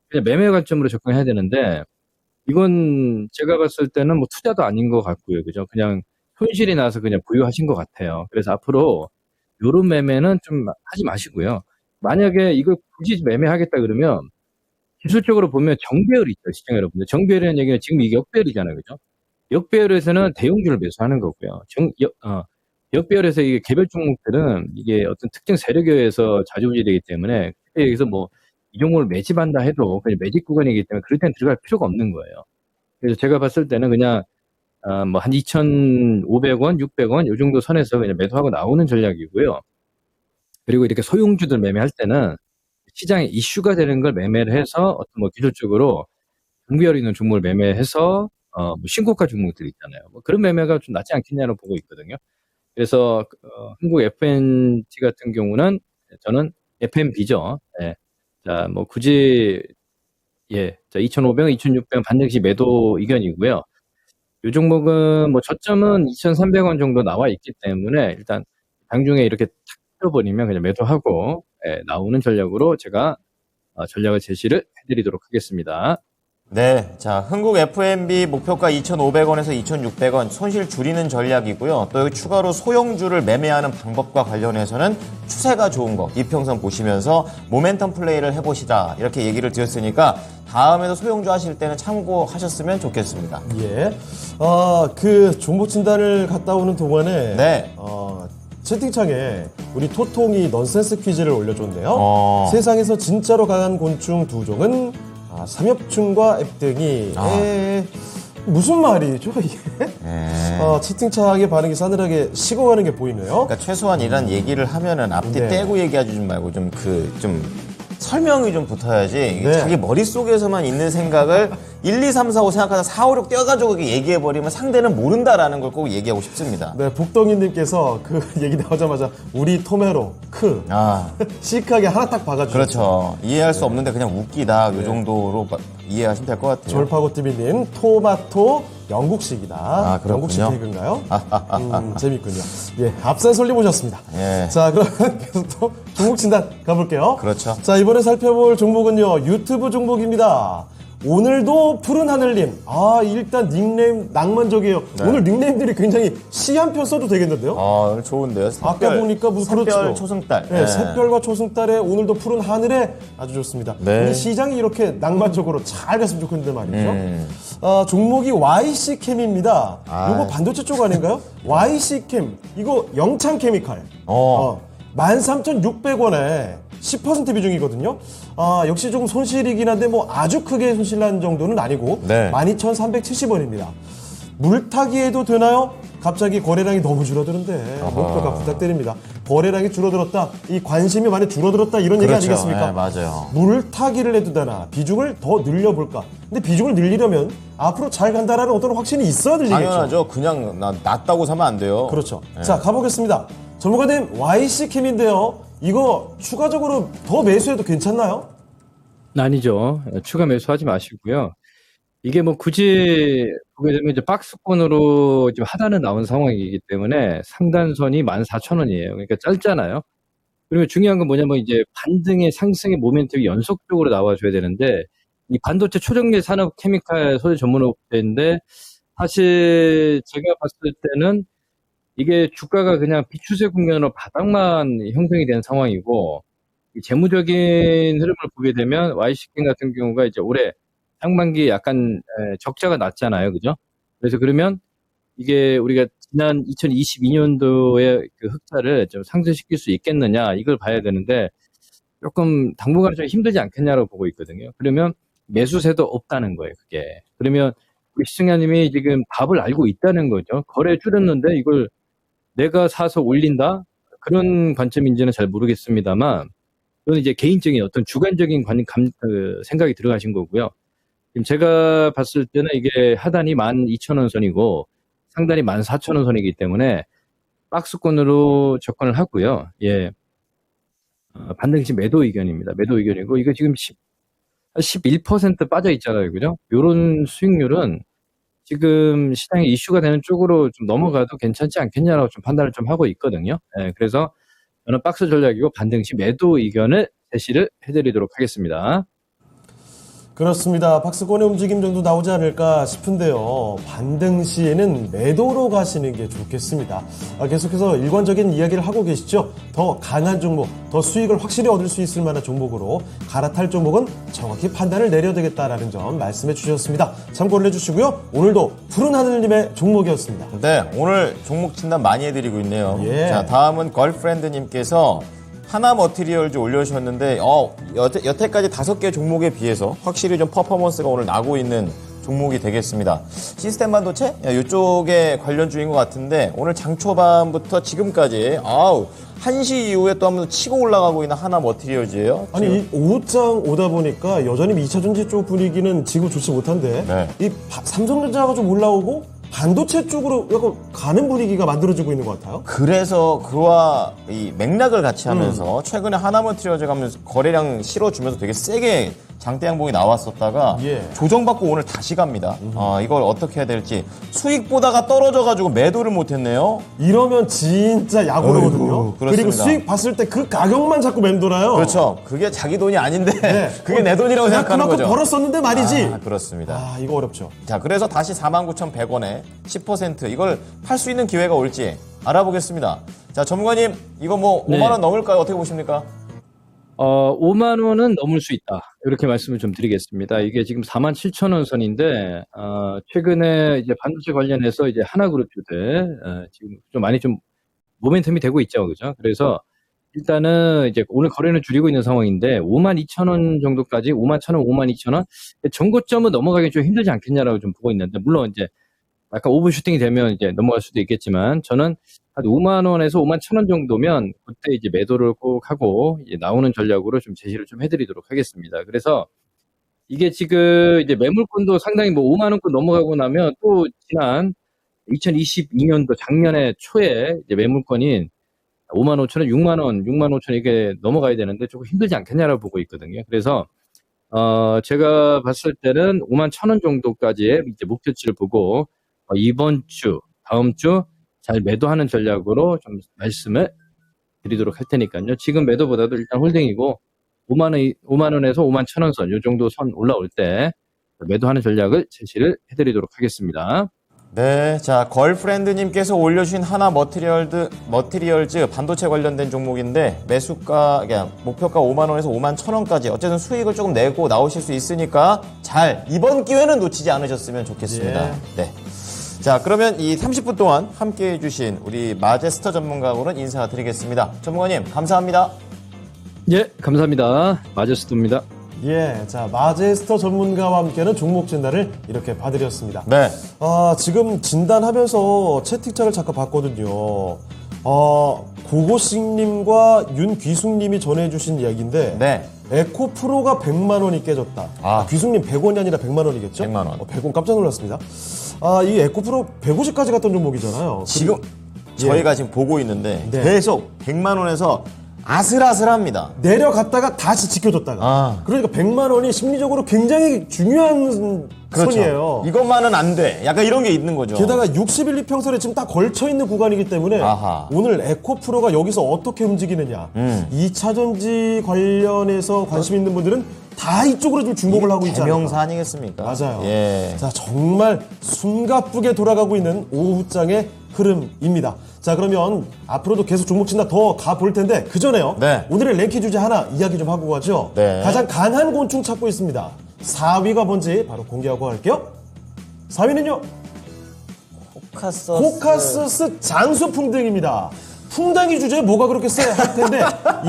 그냥 매매 관점으로 접근해야 되는데 이건 제가 봤을 때는 뭐 투자도 아닌 것 같고요. 그죠? 그냥 손실이 나서 그냥 보유하신 것 같아요. 그래서 앞으로 요런 매매는 좀 하지 마시고요. 만약에 이거 굳이 매매하겠다 그러면 기술적으로 보면 정배열이 있죠, 시청 여러분들. 정배열이라는 얘기는 지금 이게 역배열이잖아요. 그죠? 역배열에서는 대형주를 매수하는 거고요. 역배열에서 이게 개별 종목들은 이게 어떤 특정 세력에 의해서 좌지우지되기 때문에 여기서 뭐 이 종목을 매집한다 해도 그냥 매집 구간이기 때문에 그럴 때는 들어갈 필요가 없는 거예요. 그래서 제가 봤을 때는 그냥 뭐 한 2,500원, 600원 요 정도 선에서 그냥 매도하고 나오는 전략이고요. 그리고 이렇게 소형주들 매매할 때는 시장에 이슈가 되는 걸 매매를 해서 어떤 뭐 기술적으로 경비열 있는 종목을 매매해서 뭐 신고가 종목들 있잖아요. 뭐 그런 매매가 좀 낫지 않겠냐고 보고 있거든요. 그래서 한국 F&T 같은 경우는 저는 F&B죠. 예. 자, 뭐 굳이 자 2,500원, 2,600원 반드시 매도 의견이고요. 이 종목은 뭐 저점은 2,300원 정도 나와 있기 때문에 일단 장중에 이렇게 탁 떠버리면 그냥 매도하고 나오는 전략으로 제가 전략을 제시를 해드리도록 하겠습니다. 네, 자, 흥국 F&B 목표가 2,500원에서 2,600원 손실 줄이는 전략이고요. 또 여기 추가로 소형주를 매매하는 방법과 관련해서는 추세가 좋은 거 이평선 보시면서 모멘텀 플레이를 해보시다 이렇게 얘기를 드렸으니까 다음에도 소형주 하실 때는 참고하셨으면 좋겠습니다. 예. 그 종목 진단을 갔다 오는 동안에 네. 채팅창에 우리 토통이 넌센스 퀴즈를 올려줬네요. 세상에서 진짜로 강한 곤충 두 종은 삼엽충과 앱등이 무슨 말이죠 이게? 채팅창의 반응이 싸늘하게 식어가는 게 보이네요. 그러니까 최소한 이런 얘기를 하면은 앞뒤 네. 떼고 얘기하지 좀 말고 좀 설명이 좀 붙어야지. 이게 네. 자기 머릿속에서만 있는 생각을 1, 2, 3, 4, 5 생각하다 4, 5, 6 떼어가지고 얘기해버리면 상대는 모른다라는 걸 꼭 얘기하고 싶습니다. 네, 복덩이님께서 그 얘기 나오자마자 우리 토메로 시크하게 하나 딱 박아주셨죠. 그렇죠. 이해할 수 없는데 그냥 웃기다. 요 정도로 이해하시면 될 것 같아요. 졸파고TV님 토마토 영국식이다. 그렇군요. 영국식 개그인가요? 재밌군요. 예, 앞선 솔리 모셨습니다. 예. 자, 그러면 계속 또 종목 진단 가볼게요. 그렇죠. 자, 이번에 살펴볼 종목은요, 유튜브 종목입니다. 오늘도 푸른 하늘님. 일단 닉네임 낭만적이에요. 네. 오늘 닉네임들이 굉장히 시 한 편 써도 되겠는데요? 오늘 좋은데요. 아까 보니까 무슨 샛별 그렇죠. 초승달. 네, 샛별과 초승달에 오늘도 푸른 하늘에 아주 좋습니다. 네. 우리 시장이 이렇게 낭만적으로 잘 갔으면 좋겠는데 말이죠. 종목이 YC캠입니다. 이거 반도체 쪽 아닌가요? YC캠. 이거 영창케미칼. 13,600원에 10% 비중이거든요. 역시 조금 손실이긴 한데 뭐 아주 크게 손실난 정도는 아니고 네. 12,370원입니다. 물타기해도 되나요? 갑자기 거래량이 너무 줄어드는데 목표가 부탁드립니다. 거래량이 줄어들었다. 이 관심이 많이 줄어들었다 이런 얘기 아니겠습니까? 네, 맞아요. 물타기를 해도 되나? 비중을 더 늘려볼까? 근데 비중을 늘리려면 앞으로 잘 간다라는 어떤 확신이 있어야 들리겠죠. 당연하죠. 그냥 낮다고 사면 안 돼요. 그렇죠. 자, 가보겠습니다. 전문가님, YC캠인데요. 이거 추가적으로 더 매수해도 괜찮나요? 아니죠. 추가 매수하지 마시고요. 이게 뭐 굳이 보게 되면 이제 박스권으로 지금 하단은 나온 상황이기 때문에 상단선이 14,000원이에요. 그러니까 짧잖아요. 그리고 중요한 건 뭐냐면 이제 반등의 상승의 모멘텀이 연속적으로 나와줘야 되는데 이 반도체 초전기 산업 케미칼 소재 전문업체인데 사실 제가 봤을 때는 이게 주가가 그냥 비추세 국면으로 바닥만 형성이 된 상황이고, 이 재무적인 흐름을 보게 되면 Y식품 같은 경우가 이제 올해 상반기에 약간 적자가 났잖아요. 그죠? 그래서 그러면 이게 우리가 지난 2022년도의 그 흑자를 좀 상쇄시킬 수 있겠느냐, 이걸 봐야 되는데, 조금 당분간 좀 힘들지 않겠냐라고 보고 있거든요. 그러면 매수세도 없다는 거예요, 그게. 그러면 우리 시청자님이 지금 답을 알고 있다는 거죠. 거래 줄였는데 이걸 내가 사서 올린다? 그런 관점인지는 잘 모르겠습니다만, 그건 이제 개인적인 어떤 주관적인 생각이 들어가신 거고요. 지금 제가 봤을 때는 이게 하단이 12,000원 선이고 상단이 14,000원 선이기 때문에 박스권으로 접근을 하고요. 예. 반등시 매도 의견입니다. 매도 의견이고, 이거 지금 11% 빠져 있잖아요. 그죠? 요런 수익률은 지금 시장에 이슈가 되는 쪽으로 좀 넘어가도 괜찮지 않겠냐라고 좀 판단을 좀 하고 있거든요. 예, 그래서 저는 박스 전략이고 반등시 매도 의견을 제시를 해드리도록 하겠습니다. 그렇습니다. 박스권의 움직임 정도 나오지 않을까 싶은데요. 반등 시에는 매도로 가시는 게 좋겠습니다. 계속해서 일관적인 이야기를 하고 계시죠. 더 강한 종목, 더 수익을 확실히 얻을 수 있을 만한 종목으로 갈아탈 종목은 정확히 판단을 내려야 되겠다라는 점 말씀해 주셨습니다. 참고를 해주시고요. 오늘도 푸른 하늘님의 종목이었습니다. 네, 오늘 종목 진단 많이 해드리고 있네요. 예. 자, 다음은 걸프렌드님께서 하나 머티리얼즈 올려주셨는데, 여태까지 5개 종목에 비해서 확실히 좀 퍼포먼스가 오늘 나고 있는 종목이 되겠습니다. 시스템 반도체? 이쪽에 관련주인 것 같은데, 오늘 장 초반부터 지금까지, 1시 이후에 또 한번 치고 올라가고 있는 하나 머티리얼즈예요. 아니, 이 오후장 오다 보니까 여전히 2차전지 쪽 분위기는 지금 좋지 못한데, 네. 이 삼성전자가 좀 올라오고, 반도체 쪽으로 약간 가는 분위기가 만들어지고 있는 것 같아요. 그래서 그와 이 맥락을 같이 하면서 최근에 하나머티리얼즈 가면서 거래량 실어주면서 되게 세게 장대 양봉이 나왔었다가 예. 조정받고 오늘 다시 갑니다. 이걸 어떻게 해야 될지. 수익 보다가 떨어져가지고 매도를 못했네요. 이러면 진짜 약오르거든요. 어이구, 그리고 그렇습니다. 수익 봤을 때 그 가격만 자꾸 맴돌아요. 그렇죠. 그게 자기 돈이 아닌데 네. 그게 내 돈이라고 내가 생각하는 그만큼 거죠. 벌었었는데 말이지. 그렇습니다. 이거 어렵죠. 자, 그래서 다시 49,100원에 10% 이걸 팔 수 있는 기회가 올지 알아보겠습니다. 자, 전문가님, 이거 뭐 네. 5만 원 넘을까요? 어떻게 보십니까? 5만 원은 넘을 수 있다. 이렇게 말씀을 좀 드리겠습니다. 이게 지금 47,000원 선인데, 최근에 이제 반도체 관련해서 이제 하나그룹주들, 지금 좀 많이 좀 모멘텀이 되고 있죠. 그죠? 그래서 일단은 이제 오늘 거래는 줄이고 있는 상황인데, 52,000원 정도까지, 51,000원, 52,000원, 정고점은 넘어가기 좀 힘들지 않겠냐라고 좀 보고 있는데, 물론 이제 약간 오버슈팅이 되면 이제 넘어갈 수도 있겠지만, 저는 한 5만 원에서 5만 1,000원 정도면 그때 이제 매도를 꼭 하고 이제 나오는 전략으로 좀 제시를 좀 해드리도록 하겠습니다. 그래서 이게 지금 이제 매물권도 상당히 뭐 5만 원권 넘어가고 나면 또 지난 2022년도 작년에 초에 이제 매물권인 5만 5천 원, 6만 원, 6만 5천 원 이게 넘어가야 되는데 조금 힘들지 않겠냐라고 보고 있거든요. 그래서 제가 봤을 때는 5만 1,000원 정도까지의 이제 목표치를 보고 이번 주, 다음 주 잘 매도하는 전략으로 좀 말씀을 드리도록 할 테니까요. 지금 매도보다도 일단 홀딩이고 5만 원에서 5만 1,000원 선, 이 정도 선 올라올 때 매도하는 전략을 제시를 해드리도록 하겠습니다. 네, 자, 걸프렌드님께서 올려주신 하나 머티리얼즈 반도체 관련된 종목인데 매수가, 그냥 목표가 5만 원에서 5만 1,000원까지 어쨌든 수익을 조금 내고 나오실 수 있으니까 잘 이번 기회는 놓치지 않으셨으면 좋겠습니다. 예. 네. 자, 그러면 이 30분 동안 함께 해주신 우리 마제스터 전문가하고는 인사드리겠습니다. 전문가님, 감사합니다. 예, 감사합니다. 마제스토입니다. 예, 자, 마제스터 전문가와 함께하는 종목 진단을 이렇게 봐드렸습니다. 네. 지금 진단하면서 채팅창을 잠깐 봤거든요. 고고식님과 윤귀숙님이 전해주신 이야기인데, 네. 에코프로가 100만 원이 깨졌다. 귀숙님 100원이 아니라 100만 원이겠죠? 100만 원. 100원 깜짝 놀랐습니다. 이 에코프로 150까지 갔던 종목이잖아요. 지금 저희가 지금 보고 있는데 네. 계속 100만 원에서 아슬아슬합니다. 내려갔다가 다시 지켜줬다가. 그러니까 100만 원이 심리적으로 굉장히 중요한 선이에요. 이것만은 안 돼. 약간 이런 게 있는 거죠. 게다가 61, 2평선에 지금 딱 걸쳐있는 구간이기 때문에 아하. 오늘 에코프로가 여기서 어떻게 움직이느냐. 2차전지 관련해서 관심 있는 분들은 다 이쪽으로 좀 주목을 하고 있지 않을까. 대명사 아니겠습니까? 맞아요. 예. 자, 정말 숨가쁘게 돌아가고 있는 오후장의 흐름입니다. 자, 그러면 앞으로도 계속 종목 진단 더 가볼 텐데 그 전에요. 네. 오늘의 랭킹 주제 하나 이야기 좀 하고 가죠. 네. 가장 간한 곤충 찾고 있습니다. 4위가 뭔지 바로 공개하고 갈게요. 4위는요. 코카서스 장수풍뎅입니다. 풍뎅이 주제에 뭐가 그렇게 세 할 텐데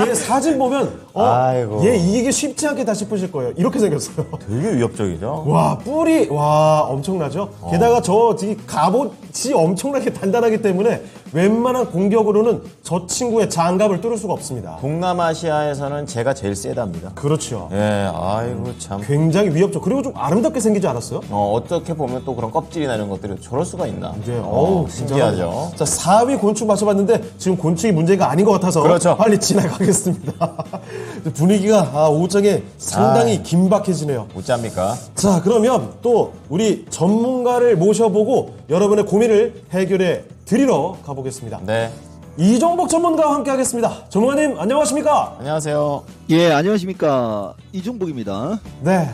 얘 사진 보면 아이고. 얘 이기기 쉽지 않겠다 싶으실 거예요. 이렇게 생겼어요. 되게 위협적이죠. 와, 뿔이 와 엄청나죠. 게다가 저 갑옷이 엄청나게 단단하기 때문에 웬만한 공격으로는 저 친구의 장갑을 뚫을 수가 없습니다. 동남아시아에서는 제가 제일 세답니다. 그렇죠. 예, 아이고 참. 굉장히 위협적. 그리고 좀 아름답게 생기지 않았어요? 어떻게 보면 또 그런 껍질이나 이런 것들이 저럴 수가 있나? 네, 어우, 신기하죠. 자, 4위 곤충 맞춰봤는데 지금 곤충이 문제가 아닌 것 같아서 그렇죠. 빨리 지나가겠습니다. 분위기가 오후장에 상당히 긴박해지네요. 어쩝니까? 자, 그러면 또 우리 전문가를 모셔보고 여러분의 고민을 해결해 드리러 가보겠습니다. 네. 이종복 전문가와 함께 하겠습니다. 전문가님, 안녕하십니까? 안녕하세요. 예, 안녕하십니까. 이종복입니다. 네,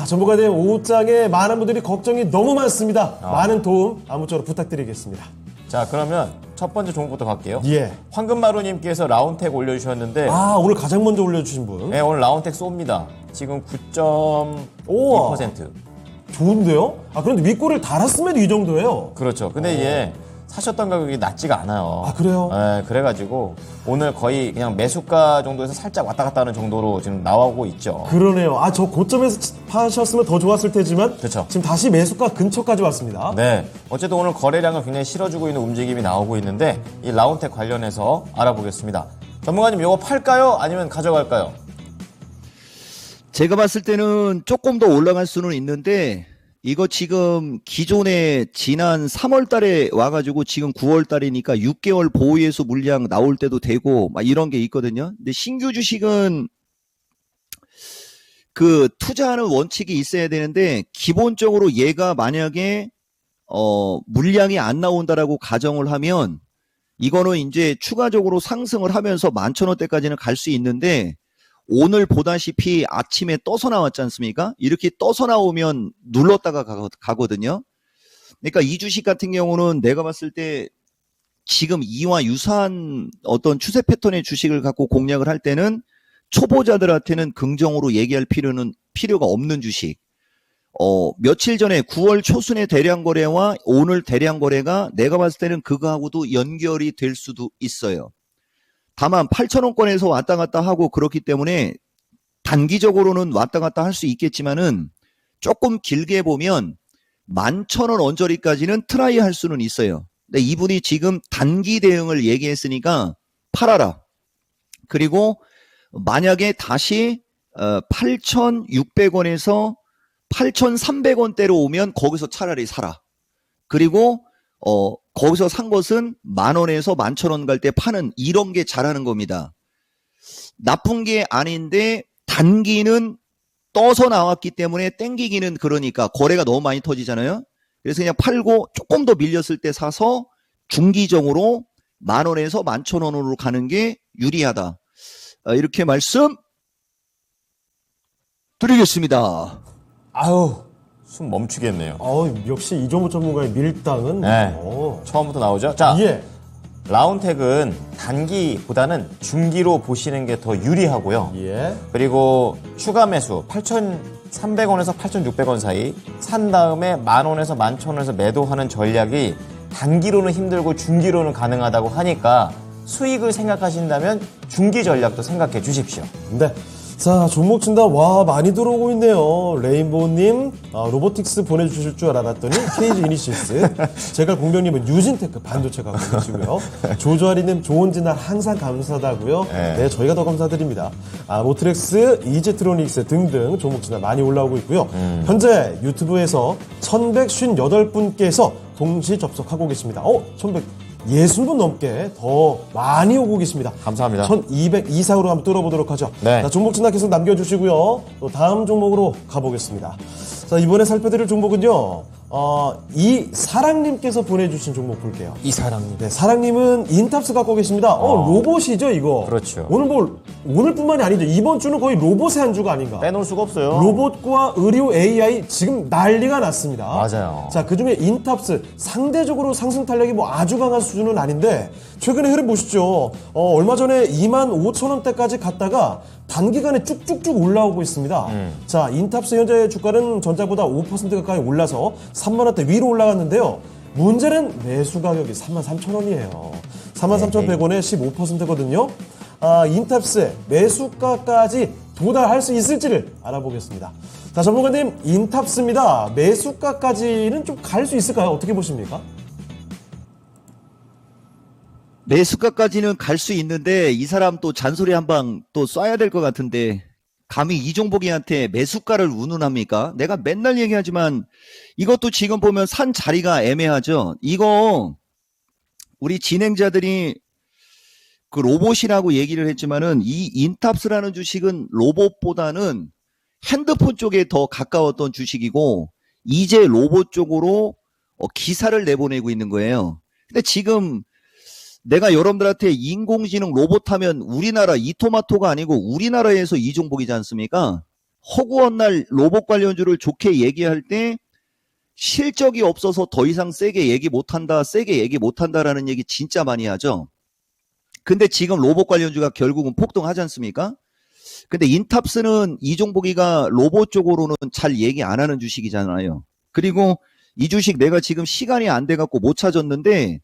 전문가님 오후장에 많은 분들이 걱정이 너무 많습니다. 많은 도움 아무쪼록 부탁드리겠습니다. 자, 그러면 첫 번째 종목부터 갈게요. 예. 황금마루님께서 라운텍 올려주셨는데, 오늘 가장 먼저 올려주신 분. 네, 오늘 라운텍 쏩니다. 지금 9.2%. 좋은데요? 그런데 윗골을 달았으면 이 정도예요. 그렇죠. 근데 이게 사셨던 가격이 낮지가 않아요. 그래요? 네, 그래가지고 오늘 거의 그냥 매수가 정도에서 살짝 왔다 갔다 하는 정도로 지금 나오고 있죠. 그러네요. 저 고점에서 파셨으면 더 좋았을 테지만 그렇죠. 지금 다시 매수가 근처까지 왔습니다. 네. 어쨌든 오늘 거래량을 굉장히 실어주고 있는 움직임이 나오고 있는데 이 라운텍 관련해서 알아보겠습니다. 전문가님, 이거 팔까요? 아니면 가져갈까요? 제가 봤을 때는 조금 더 올라갈 수는 있는데, 이거 지금 기존에 지난 3월 달에 와가지고 지금 9월 달이니까 6개월 보유예수 물량 나올 때도 되고 막 이런 게 있거든요. 근데 신규 주식은 그 투자하는 원칙이 있어야 되는데, 기본적으로 얘가 만약에 물량이 안 나온다라고 가정을 하면 이거는 이제 추가적으로 상승을 하면서 11,000원대까지는 갈 수 있는데, 오늘 보다시피 아침에 떠서 나왔지 않습니까? 이렇게 떠서 나오면 눌렀다가 가거든요. 그러니까 이 주식 같은 경우는 내가 봤을 때 지금 이와 유사한 어떤 추세 패턴의 주식을 갖고 공략을 할 때는 초보자들한테는 긍정으로 얘기할 필요가 없는 주식. 며칠 전에 9월 초순의 대량 거래와 오늘 대량 거래가 내가 봤을 때는 그거하고도 연결이 될 수도 있어요. 다만 8,000원권에서 왔다 갔다 하고 그렇기 때문에 단기적으로는 왔다 갔다 할 수 있겠지만은 조금 길게 보면 11,000원 언저리까지는 트라이 할 수는 있어요. 근데 이분이 지금 단기 대응을 얘기했으니까 팔아라. 그리고 만약에 다시 8,600원에서 8,300원대로 오면 거기서 차라리 사라. 그리고 거기서 산 것은 10,000원에서 11,000원 갈 때 파는, 이런 게 잘하는 겁니다. 나쁜 게 아닌데 단기는 떠서 나왔기 때문에 땡기기는, 그러니까 거래가 너무 많이 터지잖아요. 그래서 그냥 팔고 조금 더 밀렸을 때 사서 중기적으로 10,000원에서 11,000원으로 가는 게 유리하다. 이렇게 말씀 드리겠습니다. 숨 멈추겠네요. 역시 이종복 전문가의 밀당은 네. 처음부터 나오죠. 자, 예. 라운텍은 단기보다는 중기로 보시는 게 더 유리하고요. 예. 그리고 추가 매수 8,300원에서 8,600원 사이 산 다음에 10,000원에서 11,000원에서 매도하는 전략이 단기로는 힘들고 중기로는 가능하다고 하니까 수익을 생각하신다면 중기 전략도 생각해 주십시오. 네. 자, 종목 진단 많이 들어오고 있네요. 레인보우님, 로보틱스 보내주실 줄 알았더니 KG 이니시스, 제갈 공병님은 유진테크 반도체 갖고 계시고요. 조조아리님 좋은 진단 항상 감사하다고요. 네, 저희가 더 감사드립니다. 모트렉스, 이제트로닉스 등등 종목 진단 많이 올라오고 있고요. 현재 유튜브에서 1,158분께서 동시 접속하고 계십니다. 1,160분 넘게 더 많이 오고 계십니다. 감사합니다. 1,200 이상으로 한번 뚫어보도록 하죠. 네. 자, 종목 진단 계속 남겨주시고요. 또 다음 종목으로 가보겠습니다. 자, 이번에 살펴드릴 종목은요. 이 사랑님께서 보내주신 종목 볼게요. 이 사랑님. 네, 사랑님은 인탑스 갖고 계십니다. 로봇이죠, 이거. 그렇죠. 오늘뿐만이 아니죠. 이번 주는 거의 로봇의 한 주가 아닌가. 빼놓을 수가 없어요. 로봇과 의료 AI 지금 난리가 났습니다. 맞아요. 자, 그 중에 인탑스 상대적으로 상승 탄력이 뭐 아주 강한 수준은 아닌데 최근에 흐름 보시죠. 얼마 전에 25,000원대까지 갔다가 단기간에 쭉쭉쭉 올라오고 있습니다. 자, 인탑스 현재 주가는 전자보다 5% 가까이 올라서 3만원대 위로 올라갔는데요. 문제는 매수 가격이 33,000원이에요. 33,100원에 15%거든요. 인탑스의 매수가까지 도달할 수 있을지를 알아보겠습니다. 자, 전문가님, 인탑스입니다. 매수가까지는 좀 갈 수 있을까요? 어떻게 보십니까? 매수가까지는 갈 수 있는데 이 사람 또 잔소리 한 방 또 쏴야 될 것 같은데 감히 이종복이한테 매수가를 운운합니까? 내가 맨날 얘기하지만 이것도 지금 보면 산 자리가 애매하죠. 이거 우리 진행자들이 그 로봇이라고 얘기를 했지만은 이 인탑스라는 주식은 로봇보다는 핸드폰 쪽에 더 가까웠던 주식이고 이제 로봇 쪽으로 기사를 내보내고 있는 거예요. 근데 지금 내가 여러분들한테 인공지능 로봇 하면 우리나라 이토마토가 아니고 우리나라에서 이종복이지 않습니까? 허구한 날 로봇 관련주를 좋게 얘기할 때 실적이 없어서 더 이상 세게 얘기 못한다, 세게 얘기 못한다라는 얘기 진짜 많이 하죠. 근데 지금 로봇 관련주가 결국은 폭등하지 않습니까? 근데 인탑스는 이종복이가 로봇 쪽으로는 잘 얘기 안 하는 주식이잖아요. 그리고 이 주식 내가 지금 시간이 안 돼갖고 못 찾았는데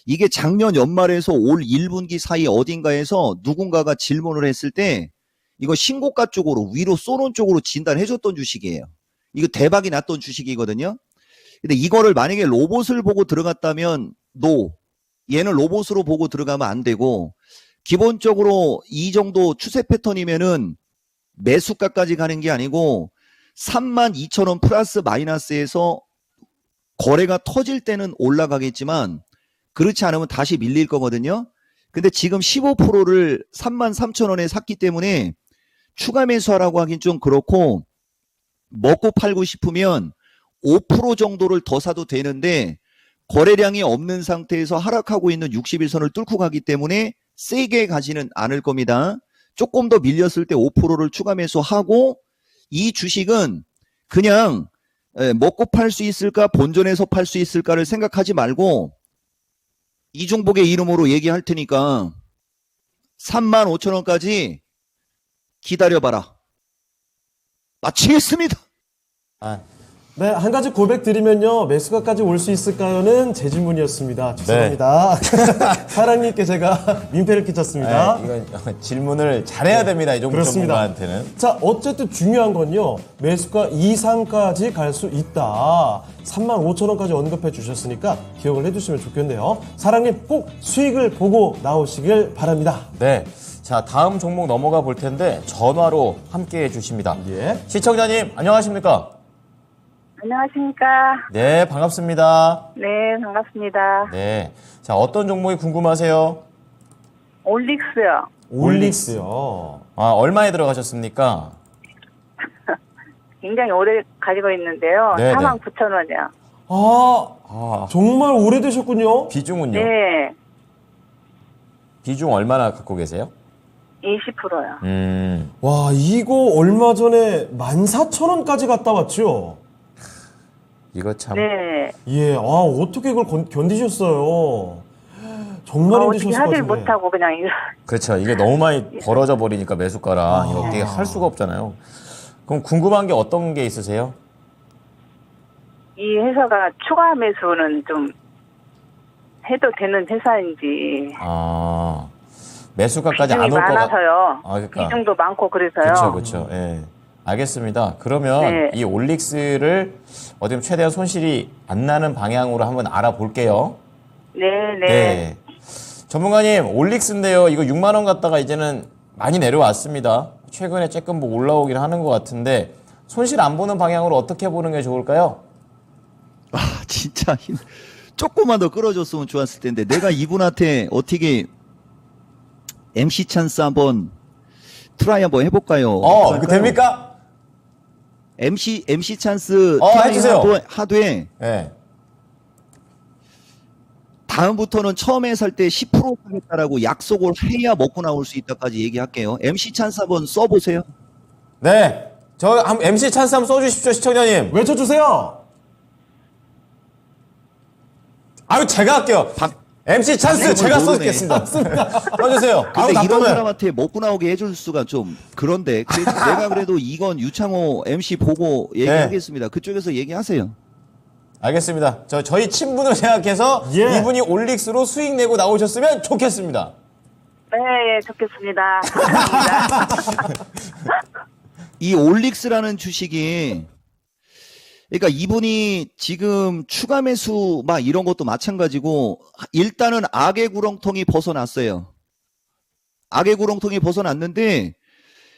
이게 작년 연말에서 올 1분기 사이 어딘가에서 누군가가 질문을 했을 때 이거 신고가 쪽으로 위로 쏘는 쪽으로 진단해줬던 주식이에요. 이거 대박이 났던 주식이거든요. 근데 이거를 만약에 로봇을 보고 들어갔다면 얘는 로봇으로 보고 들어가면 안 되고 기본적으로 이 정도 추세 패턴이면은 매수가까지 가는 게 아니고 32,000원 플러스 마이너스에서 거래가 터질 때는 올라가겠지만 그렇지 않으면 다시 밀릴 거거든요. 근데 지금 15%를 33,000원에 샀기 때문에 추가 매수하라고 하긴 좀 그렇고 먹고 팔고 싶으면 5% 정도를 더 사도 되는데 거래량이 없는 상태에서 하락하고 있는 60일선을 뚫고 가기 때문에 세게 가지는 않을 겁니다. 조금 더 밀렸을 때 5%를 추가 매수하고 이 주식은 그냥 먹고 팔 수 있을까 본전에서 팔 수 있을까를 생각하지 말고 이종복의 이름으로 얘기할 테니까 35,000원까지 기다려봐라. 마치겠습니다. 네, 한 가지 고백 드리면요. 매수가까지 올 수 있을까요는 제 질문이었습니다. 죄송합니다. 사랑님께 제가 민폐를 끼쳤습니다. 이건 질문을 잘해야 됩니다. 이 정도 그렇습니다. 전문가한테는. 자, 어쨌든 중요한 건요. 매수가 이상까지 갈 수 있다. 35,000원까지 언급해 주셨으니까 기억을 해주시면 좋겠네요. 사랑님 꼭 수익을 보고 나오시길 바랍니다. 네. 자, 다음 종목 넘어가 볼 텐데 전화로 함께 해주십니다. 예. 시청자님 안녕하십니까? 안녕하십니까. 네, 반갑습니다. 네, 반갑습니다. 네. 자, 어떤 종목이 궁금하세요? 올릭스요. 올릭스요. 얼마에 들어가셨습니까? 굉장히 오래 가지고 있는데요. 네네. 49,000원이요. 정말 오래되셨군요. 비중은요? 네, 비중 얼마나 갖고 계세요? 20%요. 와, 이거 얼마 전에 14,000원까지 갔다 왔죠? 이거 참. 네. 예, 어떻게 그걸 견디셨어요? 정말 어떻게 힘드셨을 것 하질 같은데. 못하고 그냥 그렇죠. 이게 너무 많이 벌어져 버리니까 매수가라. 이거 어떻게 할 수가 없잖아요. 그럼 궁금한 게 어떤 게 있으세요? 이 회사가 추가 매수는 좀 해도 되는 회사인지. 매수가까지 안 비중이 올 거가. 많아서요. 그러니까. 비중도 많고 그래서요. 그렇죠. 예. 알겠습니다. 그러면 네. 이 올릭스를 어디 보면 최대한 손실이 안 나는 방향으로 한번 알아볼게요. 네. 전문가님, 올릭스인데요. 이거 6만 원 갔다가 이제는 많이 내려왔습니다. 최근에 조금 뭐 올라오긴 하는 것 같은데 손실 안 보는 방향으로 어떻게 보는 게 좋을까요? 진짜 조금만 더 끌어줬으면 좋았을 텐데 내가 이분한테 어떻게 MC 찬스 한번 트라이 한번 해볼까요? 이거 됩니까? MC 찬스 해주세요. 하되 예. 다음부터는 처음에 살 때 10% 하겠다라고 약속을 해야 먹고 나올 수 있다까지 얘기할게요. MC 찬스 한번 써보세요. 네. MC 찬스 한번 써주십시오, 시청자님. 외쳐주세요. 아유, 제가 할게요. MC 찬스 방송을 제가 모르네. 써주겠습니다. 써주세요. 아우, 근데 이런 답답해. 사람한테 먹고 나오게 해줄 수가 좀 그런데 내가 그래도 이건 유창호 MC 보고 얘기하겠습니다. 그쪽에서 얘기하세요. 알겠습니다. 저희 친분을 생각해서 예. 이분이 올릭스로 수익 내고 나오셨으면 좋겠습니다. 네, 예, 좋겠습니다. 감사합니다. 이 올릭스라는 주식이 그러니까 이분이 지금 추가 매수 막 이런 것도 마찬가지고 일단은 악의 구렁텅이 벗어났어요. 악의 구렁텅이 벗어났는데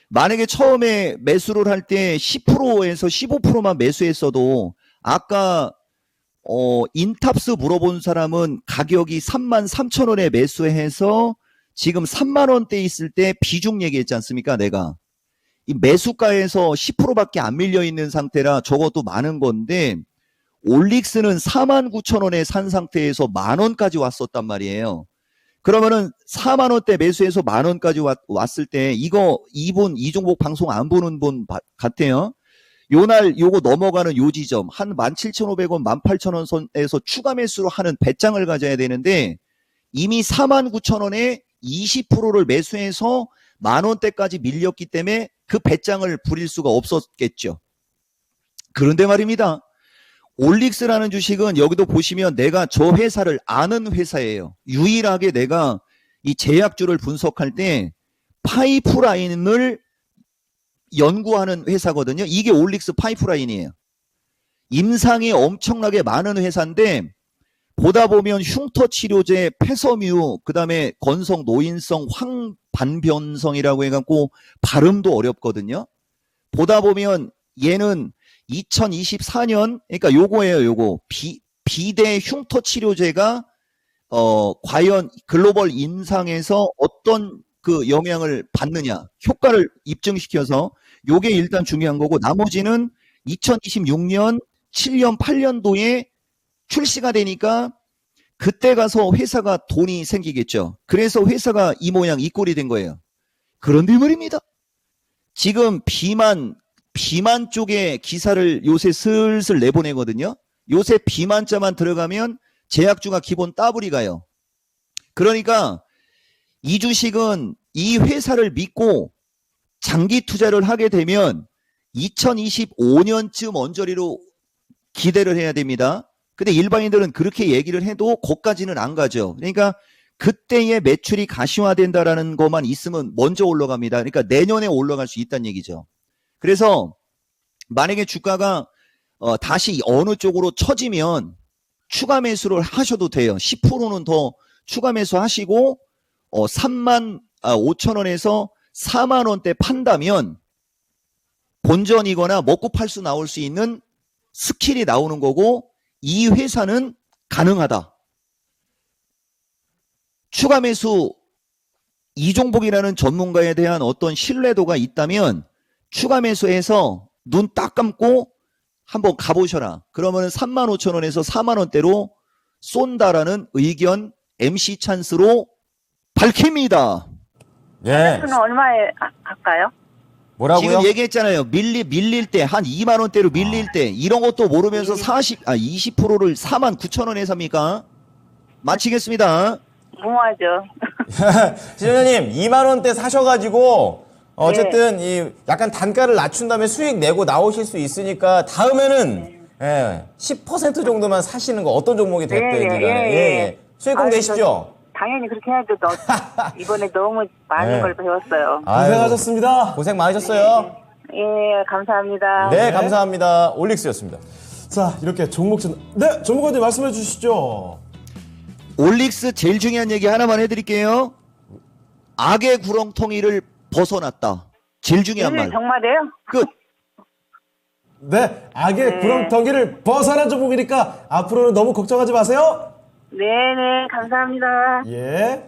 만약에 처음에 매수를 할 때 10%에서 15%만 매수했어도 아까 인탑스 물어본 사람은 가격이 33,000원에 매수해서 지금 3만 원대 있을 때 비중 얘기했지 않습니까? 내가 이 매수가에서 10%밖에 안 밀려 있는 상태라 저것도 많은 건데 올릭스는 49,000원에 산 상태에서 만 원까지 왔었단 말이에요. 그러면은 4만 원대 매수해서 만 원까지 왔을 때 이거 이분 이 종목 방송 안 보는 분 같아요. 요날 요거 넘어가는 요 지점 한 17,500원, 18,000원 선에서 추가 매수로 하는 배짱을 가져야 되는데 이미 49,000원에 20%를 매수해서 만 원대까지 밀렸기 때문에 그 배짱을 부릴 수가 없었겠죠. 그런데 말입니다. 올릭스라는 주식은 여기도 보시면 내가 저 회사를 아는 회사예요. 유일하게 내가 이 제약주를 분석할 때 파이프라인을 연구하는 회사거든요. 이게 올릭스 파이프라인이에요. 임상이 엄청나게 많은 회사인데 보다 보면 흉터 치료제 페서뮤 그다음에 건성 노인성 황반변성이라고 해갖고 발음도 어렵거든요. 보다 보면 얘는 2024년 그러니까 요거예요. 요거 비대 흉터 치료제가 과연 글로벌 임상에서 어떤 그 영향을 받느냐 효과를 입증시켜서 요게 일단 중요한 거고 나머지는 2026년 7년 8년도에 출시가 되니까 그때 가서 회사가 돈이 생기겠죠. 그래서 회사가 이 모양 이 꼴이 된 거예요. 그런데 말입니다. 지금 비만 쪽에 기사를 요새 슬슬 내보내거든요. 요새 비만자만 들어가면 제약주가 기본 따블이 가요. 그러니까 이 주식은 이 회사를 믿고 장기 투자를 하게 되면 2025년쯤 언저리로 기대를 해야 됩니다. 근데 일반인들은 그렇게 얘기를 해도 거기까지는 안 가죠. 그러니까 그때의 매출이 가시화된다라는 것만 있으면 먼저 올라갑니다. 그러니까 내년에 올라갈 수 있다는 얘기죠. 그래서 만약에 주가가 다시 어느 쪽으로 처지면 추가 매수를 하셔도 돼요. 10%는 더 추가 매수하시고 3만 5천 원에서 4만 원대 판다면 본전이거나 먹고 팔 수 나올 수 있는 스킬이 나오는 거고 이 회사는 가능하다. 추가 매수 이종복이라는 전문가에 대한 어떤 신뢰도가 있다면 추가 매수해서 눈 딱 감고 한번 가보셔라. 그러면 3만 5천 원에서 4만 원대로 쏜다라는 의견 MC 찬스로 밝힙니다. 예. 수는 얼마에 할까요? 뭐라고요? 지금 얘기했잖아요. 밀릴 때 한 2만 원대로 밀릴 때 이런 것도 모르면서 20%를 4만 9천 원에 삽니까? 마치겠습니다. 무하죠. 시청자님 2만 원대 사셔가지고 어쨌든 이 약간 단가를 낮춘 다음에 수익 내고 나오실 수 있으니까 다음에는 10% 정도만 사시는 거 어떤 종목이 됐든 수익공 내십시오. 당연히 그렇게 해야죠. 이번에 너무 많은 네. 걸 배웠어요. 고생하셨습니다. 고생 많으셨어요. 예, 감사합니다. 네, 감사합니다. 올릭스였습니다. 자, 이렇게 종목진. 네, 전문가님 말씀해 주시죠. 올릭스 제일 중요한 얘기 하나만 해드릴게요. 악의 구렁텅이를 벗어났다. 제일 중요한 말. 정말이에요? 끝. 네, 악의 구렁텅이를 벗어난 종목이니까 앞으로는 너무 걱정하지 마세요. 네네, 감사합니다. 예.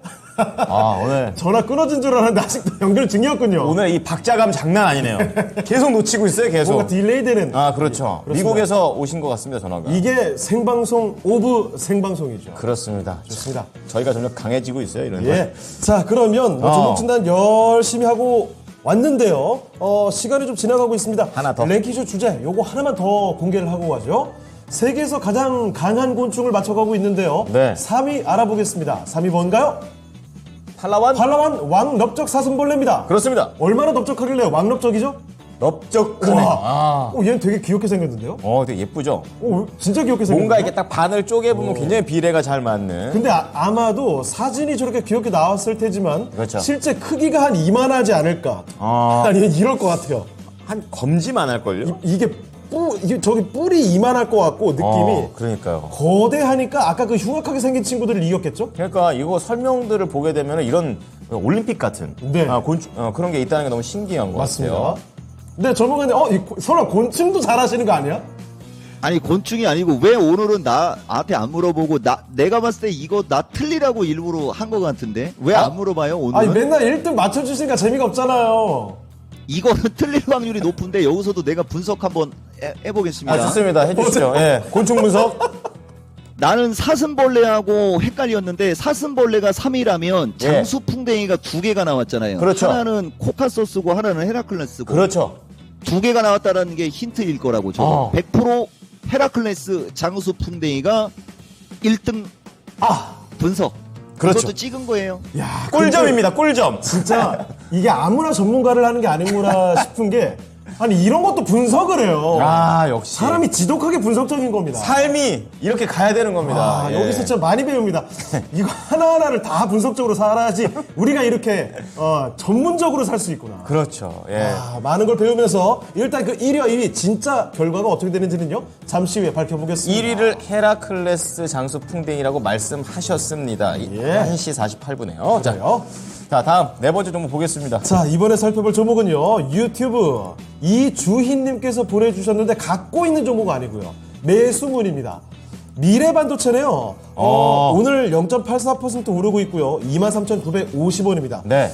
오늘 전화 끊어진 줄 알았는데 아직도 연결 중이었군요. 오늘 이 박자감 장난 아니네요. 계속 놓치고 있어요, 계속. 뭔가 딜레이 되는. 그렇죠. 그렇습니다. 미국에서 오신 것 같습니다, 전화가. 이게 생방송 오브 생방송이죠. 그렇습니다. 좋습니다. 저희가 점점 강해지고 있어요, 이런 거. 예. 자, 그러면 종목 진단 열심히 하고 왔는데요. 시간이 좀 지나가고 있습니다. 하나 더. 랭킹쇼 주제 요거 하나만 더 공개를 하고 가죠. 세계에서 가장 강한 곤충을 맞춰가고 있는데요. 네. 3위 알아보겠습니다. 3위 뭔가요? 팔라완? 팔라완 왕넓적 사슴벌레입니다. 그렇습니다. 얼마나 넓적하길래 왕넓적이죠? 넓적 크네. 얘는 되게 귀엽게 생겼는데요? 되게 예쁘죠? 진짜 귀엽게 생겼는데요? 뭔가 이렇게 딱 반을 쪼개보면 굉장히 비례가 잘 맞는. 근데 아마도 사진이 저렇게 귀엽게 나왔을 테지만 그렇죠. 실제 크기가 한 이만하지 않을까? 아니면 이럴 것 같아요. 한 검지만 할걸요? 이게 저기 뿔이 이만할 것 같고 느낌이 그러니까요. 거대하니까 아까 그 흉악하게 생긴 친구들을 이겼겠죠? 그러니까 이거 설명들을 보게 되면 이런 올림픽 같은 네. 그런 게 있다는 게 너무 신기한 것 맞습니다. 같아요. 근데 전문가님, 설마 곤충도 잘하시는 거 아니야? 아니 곤충이 아니고 왜 오늘은 나한테 안 물어보고 내가 봤을 때 이거 나 틀리라고 일부러 한 것 같은데 왜 안 물어봐요 오늘은? 아니 맨날 1등 맞춰주시니까 재미가 없잖아요. 이거는 틀릴 확률이 높은데 여기서도 내가 분석 한번 해보겠습니다. 좋습니다. 해주시죠. 예. 곤충 분석. 나는 사슴벌레하고 헷갈렸는데 사슴벌레가 3위라면 예. 장수풍뎅이가 2개가 나왔잖아요. 그렇죠. 하나는 코카소스고 하나는 헤라클레스고 그렇죠. 2개가 나왔다는 게 힌트일 거라고 저는 100% 헤라클레스 장수풍뎅이가 1등 분석. 그렇죠. 그것도 찍은 거예요. 야, 꿀점입니다. 꿀점. 진짜 이게 아무나 전문가를 하는 게 아니구나 싶은 게 아니 이런 것도 분석을 해요. 역시. 사람이 지독하게 분석적인 겁니다. 삶이 이렇게 가야 되는 겁니다. 예. 여기서 진짜 많이 배웁니다. 이거 하나하나를 다 분석적으로 살아야지 우리가 이렇게 전문적으로 살 수 있구나. 그렇죠. 예. 많은 걸 배우면서 일단 그 1위와 2위 진짜 결과가 어떻게 되는지는요 잠시 후에 밝혀보겠습니다. 1위를 헤라클레스 장수풍뎅이라고 말씀하셨습니다. 예. 1시 48분에요. 그래요. 자, 다음 네 번째 종목 보겠습니다. 자, 이번에 살펴볼 종목은요 유튜브 이주희님께서 보내주셨는데 갖고 있는 종목 아니고요 매수문입니다. 미래반도체네요. 오늘 0.84% 오르고 있고요 23,950원입니다. 네.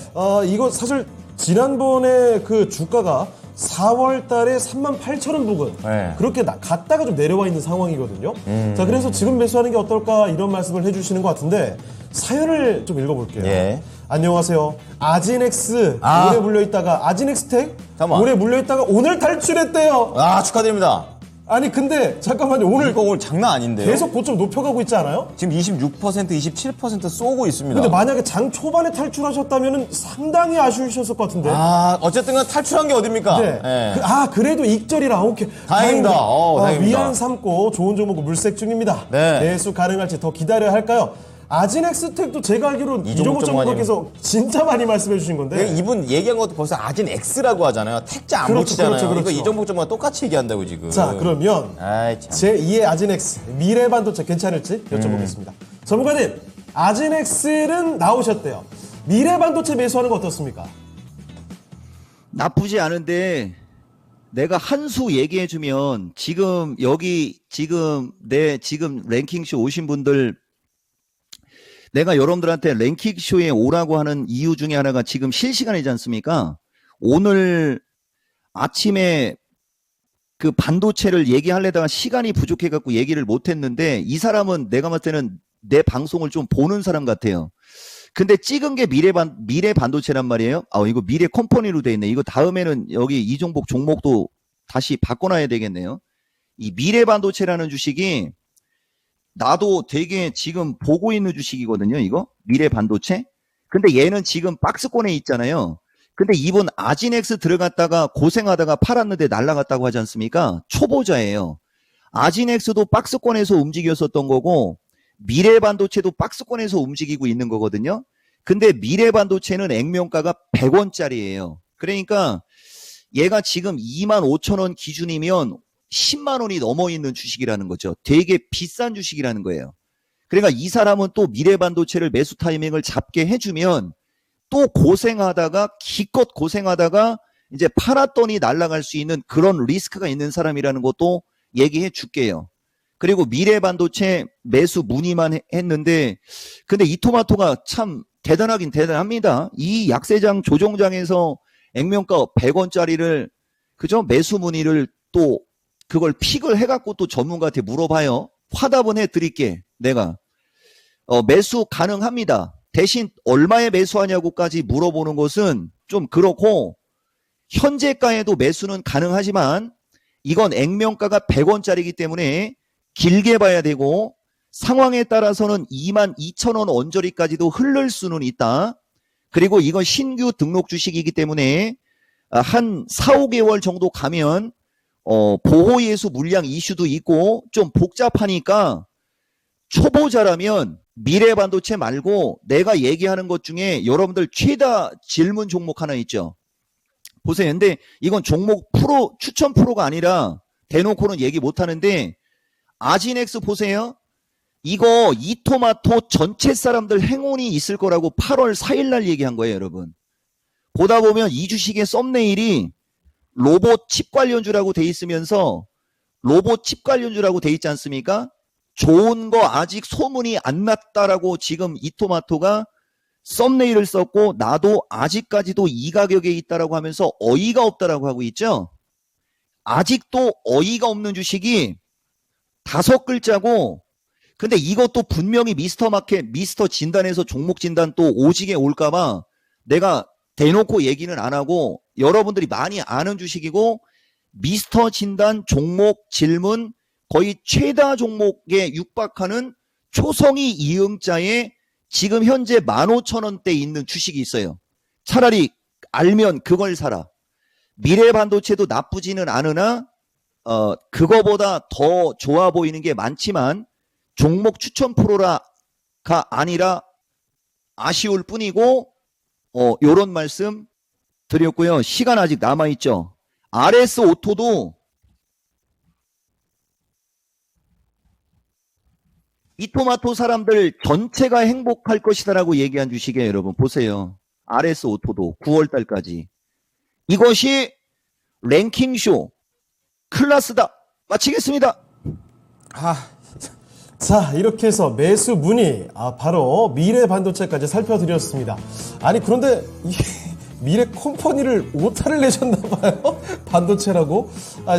이거 사실 지난번에 그 주가가 4월 달에 38,000원 부근 네. 그렇게 갔다가 좀 내려와 있는 상황이거든요. 자, 그래서 지금 매수하는 게 어떨까 이런 말씀을 해주시는 것 같은데 사연을 좀 읽어볼게요. 예. 안녕하세요. 아진엑스 오래 물려있다가 아진엑스텍 잠깐만. 오래 물려있다가 오늘 탈출했대요. 축하드립니다. 아니 근데 잠깐만요. 오늘 이거 오늘 장난 아닌데요? 계속 고점 높여가고 있지 않아요? 지금 26%, 27% 쏘고 있습니다. 근데 만약에 장 초반에 탈출하셨다면 상당히 아쉬우셨을 것 같은데. 어쨌든 탈출한 게 어딥니까? 네. 예. 그래도 익절이라 오케이. 다행이다. 다행입니다. 위안 삼고 좋은 종목 물색 중입니다. 네. 매수 가능할지 더 기다려야 할까요? 아진엑스텍도 제가 알기로는 이종목 전문가께서 진짜 많이 말씀해 주신 건데. 이분 얘기한 것도 벌써 아진 X라고 하잖아요. 택자 안 그렇죠, 붙이잖아요. 그렇죠. 이거 이정복 전문가 똑같이 얘기한다고 지금. 자, 그러면 아이, 참. 제2의 아진엑스 미래반도체 괜찮을지 여쭤보겠습니다. 전문가님, 아진엑스는 나오셨대요. 미래반도체 매수하는 거 어떻습니까? 나쁘지 않은데 내가 한 수 얘기해주면 지금 여기 지금 지금 랭킹쇼 오신 분들 내가 여러분들한테 랭킹쇼에 오라고 하는 이유 중에 하나가 지금 실시간이지 않습니까? 오늘 아침에 그 반도체를 얘기하려다가 시간이 부족해갖고 얘기를 못했는데 이 사람은 내가 봤을 때는 내 방송을 좀 보는 사람 같아요. 근데 찍은 게 미래 반도체란 말이에요. 이거 미래 컴퍼니로 돼 있네. 이거 다음에는 여기 이종복 종목도 다시 바꿔놔야 되겠네요. 이 미래 반도체라는 주식이 나도 되게 지금 보고 있는 주식이거든요. 이거 미래 반도체. 근데 얘는 지금 박스권에 있잖아요. 근데 이분 아진엑스 들어갔다가 고생하다가 팔았는데 날라갔다고 하지 않습니까? 초보자예요. 아진엑스도 박스권에서 움직였었던 거고 미래 반도체도 박스권에서 움직이고 있는 거거든요. 근데 미래 반도체는 액면가가 100원짜리예요. 그러니까 얘가 지금 25,000원 기준이면 10만 원이 넘어 있는 주식이라는 거죠. 되게 비싼 주식이라는 거예요. 그러니까 이 사람은 또 미래 반도체를 매수 타이밍을 잡게 해주면 또 고생하다가 기껏 고생하다가 이제 팔았더니 날아갈 수 있는 그런 리스크가 있는 사람이라는 것도 얘기해 줄게요. 그리고 미래 반도체 매수 문의만 했는데 근데 이 토마토가 참 대단하긴 대단합니다. 이 약세장 조정장에서 액면가 100원짜리를 그죠? 매수 문의를 또 그걸 픽을 해갖고 또 전문가한테 물어봐요. 화답은 해드릴게. 내가 매수 가능합니다. 대신 얼마에 매수하냐고까지 물어보는 것은 좀 그렇고 현재가에도 매수는 가능하지만 이건 액면가가 100원짜리이기 때문에 길게 봐야 되고 상황에 따라서는 22,000원 언저리까지도 흐를 수는 있다. 그리고 이건 신규 등록 주식이기 때문에 한 4, 5개월 정도 가면 보호예수 물량 이슈도 있고 좀 복잡하니까 초보자라면 미래반도체 말고 내가 얘기하는 것 중에 여러분들 최다 질문 종목 하나 있죠. 보세요. 근데 이건 종목 프로 추천 프로가 아니라 대놓고는 얘기 못 하는데 아지넥스 보세요. 이거 이토마토 전체 사람들 행운이 있을 거라고 8월 4일 날 얘기한 거예요, 여러분. 보다 보면 이 주식의 썸네일이 로봇 칩 관련주라고 돼 있으면서 로봇 칩 관련주라고 돼 있지 않습니까? 좋은 거 아직 소문이 안 났다라고 지금 이토마토가 썸네일을 썼고 나도 아직까지도 이 가격에 있다라고 하면서 어이가 없다라고 하고 있죠. 아직도 어이가 없는 주식이 5글자고 근데 이것도 분명히 미스터 진단에서 종목 진단 또 오지게 올까봐 내가 대놓고 얘기는 안 하고 여러분들이 많이 아는 주식이고 미스터 진단 종목 질문 거의 최다 종목에 육박하는 초성이 이응자에 지금 현재 15,000원대에 있는 주식이 있어요. 차라리 알면 그걸 사라. 미래반도체도 나쁘지는 않으나 그거보다 더 좋아 보이는 게 많지만 종목 추천 프로라가 아니라 아쉬울 뿐이고 요런 말씀 드렸고요. 시간 아직 남아있죠. RS 오토도 이토마토 사람들 전체가 행복할 것이다라고 얘기한 주식이에요. 여러분 보세요. RS 오토도 9월달까지 이것이 랭킹쇼 클라스다. 마치겠습니다. 자, 이렇게 해서 매수 문의 바로 미래반도체까지 살펴드렸습니다. 아니 그런데 이게 미래 컴퍼니를 오타를 내셨나봐요. 반도체라고.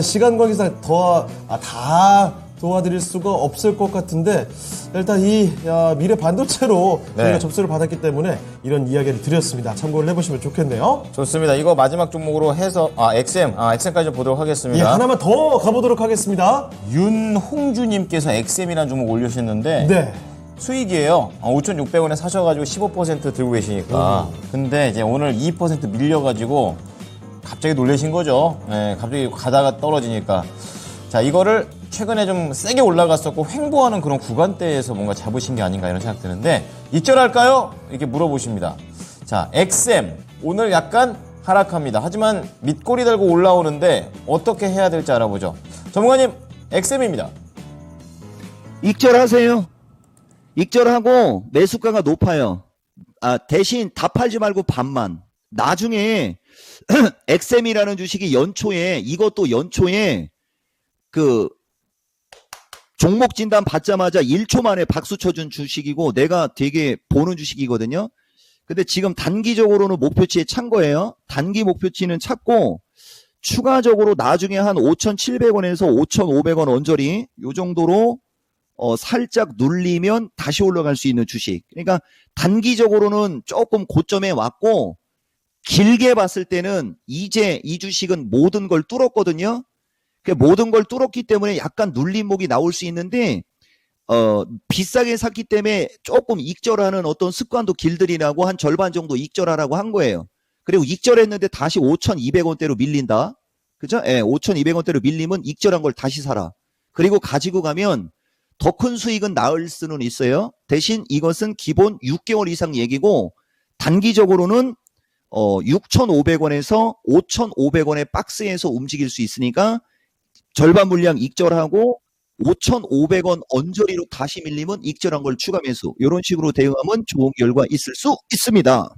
시간 관계상 다 도와드릴 수가 없을 것 같은데 일단 이 미래 반도체로 저희가 접수를 받았기 때문에 이런 이야기를 드렸습니다. 참고를 해보시면 좋겠네요. 좋습니다. 이거 마지막 종목으로 해서 XM까지 좀 보도록 하겠습니다. 예, 하나만 더 가보도록 하겠습니다. 윤홍주님께서 XM이라는 종목 올려주셨는데 네. 수익이에요. 5,600원에 사셔가지고 15% 들고 계시니까. 근데 이제 오늘 2% 밀려가지고 갑자기 놀라신 거죠. 네, 갑자기 가다가 떨어지니까. 자, 이거를 최근에 좀 세게 올라갔었고 횡보하는 그런 구간대에서 뭔가 잡으신 게 아닌가 이런 생각 드는데 입절할까요? 이렇게 물어보십니다. 자, XM 오늘 약간 하락합니다. 하지만 밑꼬리 달고 올라오는데 어떻게 해야 될지 알아보죠. 전문가님, XM입니다. 익절하세요. 익절하고 매수가가 높아요. 대신 다 팔지 말고 반만. 나중에 XM이라는 주식이 이것도 연초에 그 종목 진단 받자마자 1초 만에 박수 쳐준 주식이고 내가 되게 보는 주식이거든요. 근데 지금 단기적으로는 목표치에 찬 거예요. 단기 목표치는 찼고 추가적으로 나중에 한 5,700원에서 5,500원 언저리 요 정도로 살짝 눌리면 다시 올라갈 수 있는 주식. 그러니까 단기적으로는 조금 고점에 왔고 길게 봤을 때는 이제 이 주식은 모든 걸 뚫었거든요. 모든 걸 뚫었기 때문에 약간 눌림목이 나올 수 있는데 비싸게 샀기 때문에 조금 익절하는 어떤 습관도 길들이라고 한 절반 정도 익절하라고 한 거예요. 그리고 익절했는데 다시 5,200원대로 밀린다. 그죠? 예, 5,200원대로 밀리면 익절한 걸 다시 사라. 그리고 가지고 가면 더 큰 수익은 나을 수는 있어요. 대신 이것은 기본 6개월 이상 얘기고 단기적으로는 6,500원에서 5,500원의 박스에서 움직일 수 있으니까 절반 물량 익절하고 5,500원 언저리로 다시 밀리면 익절한 걸 추가 매수. 이런 식으로 대응하면 좋은 결과 있을 수 있습니다.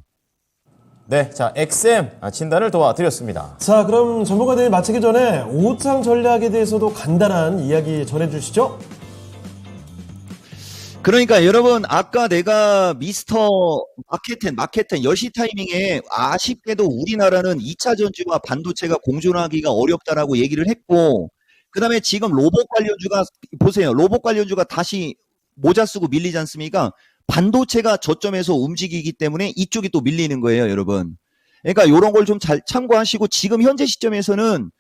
네, 자, XM 진단을 도와드렸습니다. 자, 그럼 전문가들이 마치기 전에 오창 전략에 대해서도 간단한 이야기 전해주시죠. 그러니까 여러분 아까 내가 미스터 마켓텐 여시 타이밍에 아쉽게도 우리나라는 2차 전지와 반도체가 공존하기가 어렵다라고 얘기를 했고 그다음에 지금 로봇 관련주가 보세요. 로봇 관련주가 다시 모자 쓰고 밀리지 않습니까? 반도체가 저점에서 움직이기 때문에 이쪽이 또 밀리는 거예요, 여러분. 그러니까 이런 걸 좀 잘 참고하시고 지금 현재 시점에서는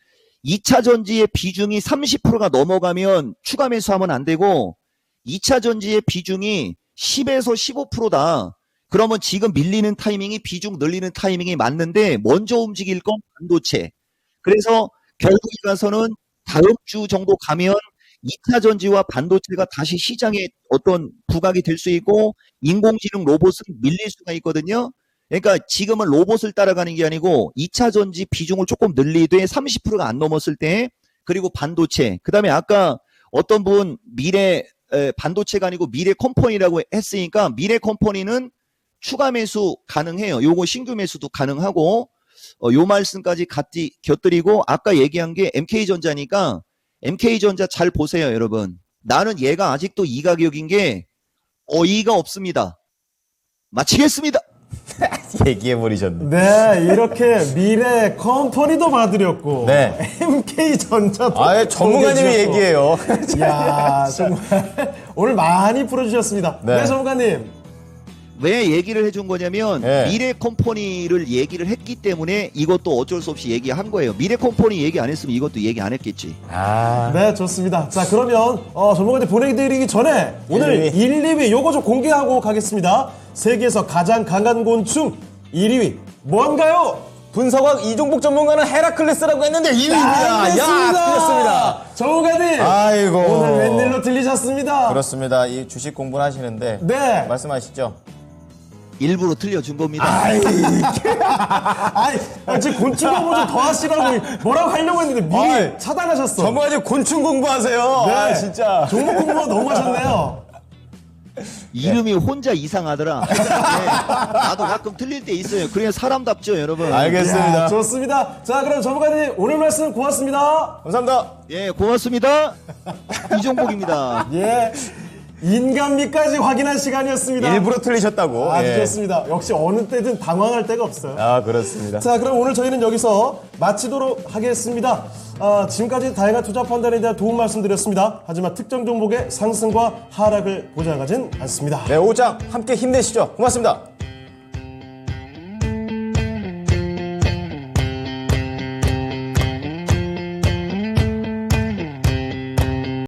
2차 전지의 비중이 30%가 넘어가면 추가 매수하면 안 되고 2차 전지의 비중이 10에서 15%다. 그러면 지금 밀리는 타이밍이 비중 늘리는 타이밍이 맞는데 먼저 움직일 건 반도체. 그래서 결국에 가서는 다음 주 정도 가면 2차 전지와 반도체가 다시 시장에 어떤 부각이 될 수 있고 인공지능 로봇은 밀릴 수가 있거든요. 그러니까 지금은 로봇을 따라가는 게 아니고 2차 전지 비중을 조금 늘리되 30%가 안 넘었을 때 그리고 반도체 그다음에 아까 어떤 분 미래 반도체가 아니고 미래 컴퍼니라고 했으니까 미래 컴퍼니는 추가 매수 가능해요. 요거 신규 매수도 가능하고 요 말씀까지 곁들이고 아까 얘기한 게 MK전자니까 MK전자 잘 보세요, 여러분. 나는 얘가 아직도 이 가격인 게 어이가 없습니다. 마치겠습니다. 얘기해버리셨네. 네, 이렇게 미래 컴퍼니도 봐드렸고, 네. MK전자도. 아예 전문가님이 공개해주셨고. 얘기해요. 이야, 정말 오늘 많이 풀어주셨습니다. 네. 네, 전문가님. 왜 얘기를 해준 거냐면 네. 미래 컴퍼니를 얘기를 했기 때문에 이것도 어쩔 수 없이 얘기한 거예요. 미래 컴퍼니 얘기 안 했으면 이것도 얘기 안 했겠지. 아, 네, 좋습니다. 자, 그러면 전문가님 보내드리기 전에 오늘 1, 1, 2위 요거 좀 공개하고 가겠습니다. 세계에서 가장 강한 곤충 1위 뭔가요? 분석학 이종복 전문가는 헤라클레스라고 했는데 2위입니다. 야, 틀렸습니다. 전문가님. 아이고. 오늘 웬일로 틀리셨습니다. 그렇습니다. 이 주식 공부를 하시는데 네. 말씀하시죠. 일부러 틀려준 겁니다. 아이, 지금 곤충 공부 좀 더 하시라고 뭐라고 하려고 했는데 미리 아이, 차단하셨어. 전문가님 곤충 공부하세요. 네. 아, 진짜. 종목 공부가 너무 하셨네요. 이름이 혼자 이상하더라. 네, 나도 가끔 틀릴 때 있어요. 그래 사람답죠, 여러분. 알겠습니다. 이야, 좋습니다. 자, 그럼 전문가님 오늘 말씀 고맙습니다. 감사합니다. 예, 고맙습니다. 이종복입니다. 예. 인간미까지 확인한 시간이었습니다. 일부러 틀리셨다고. 아주 예. 좋습니다. 역시 어느 때든 당황할 데가 없어요. 아, 그렇습니다. 자, 그럼 오늘 저희는 여기서 마치도록 하겠습니다. 지금까지 다양한 투자 판단에 대한 도움 말씀드렸습니다. 하지만 특정 종목의 상승과 하락을 보장하진 않습니다. 네, 오장 함께 힘내시죠. 고맙습니다.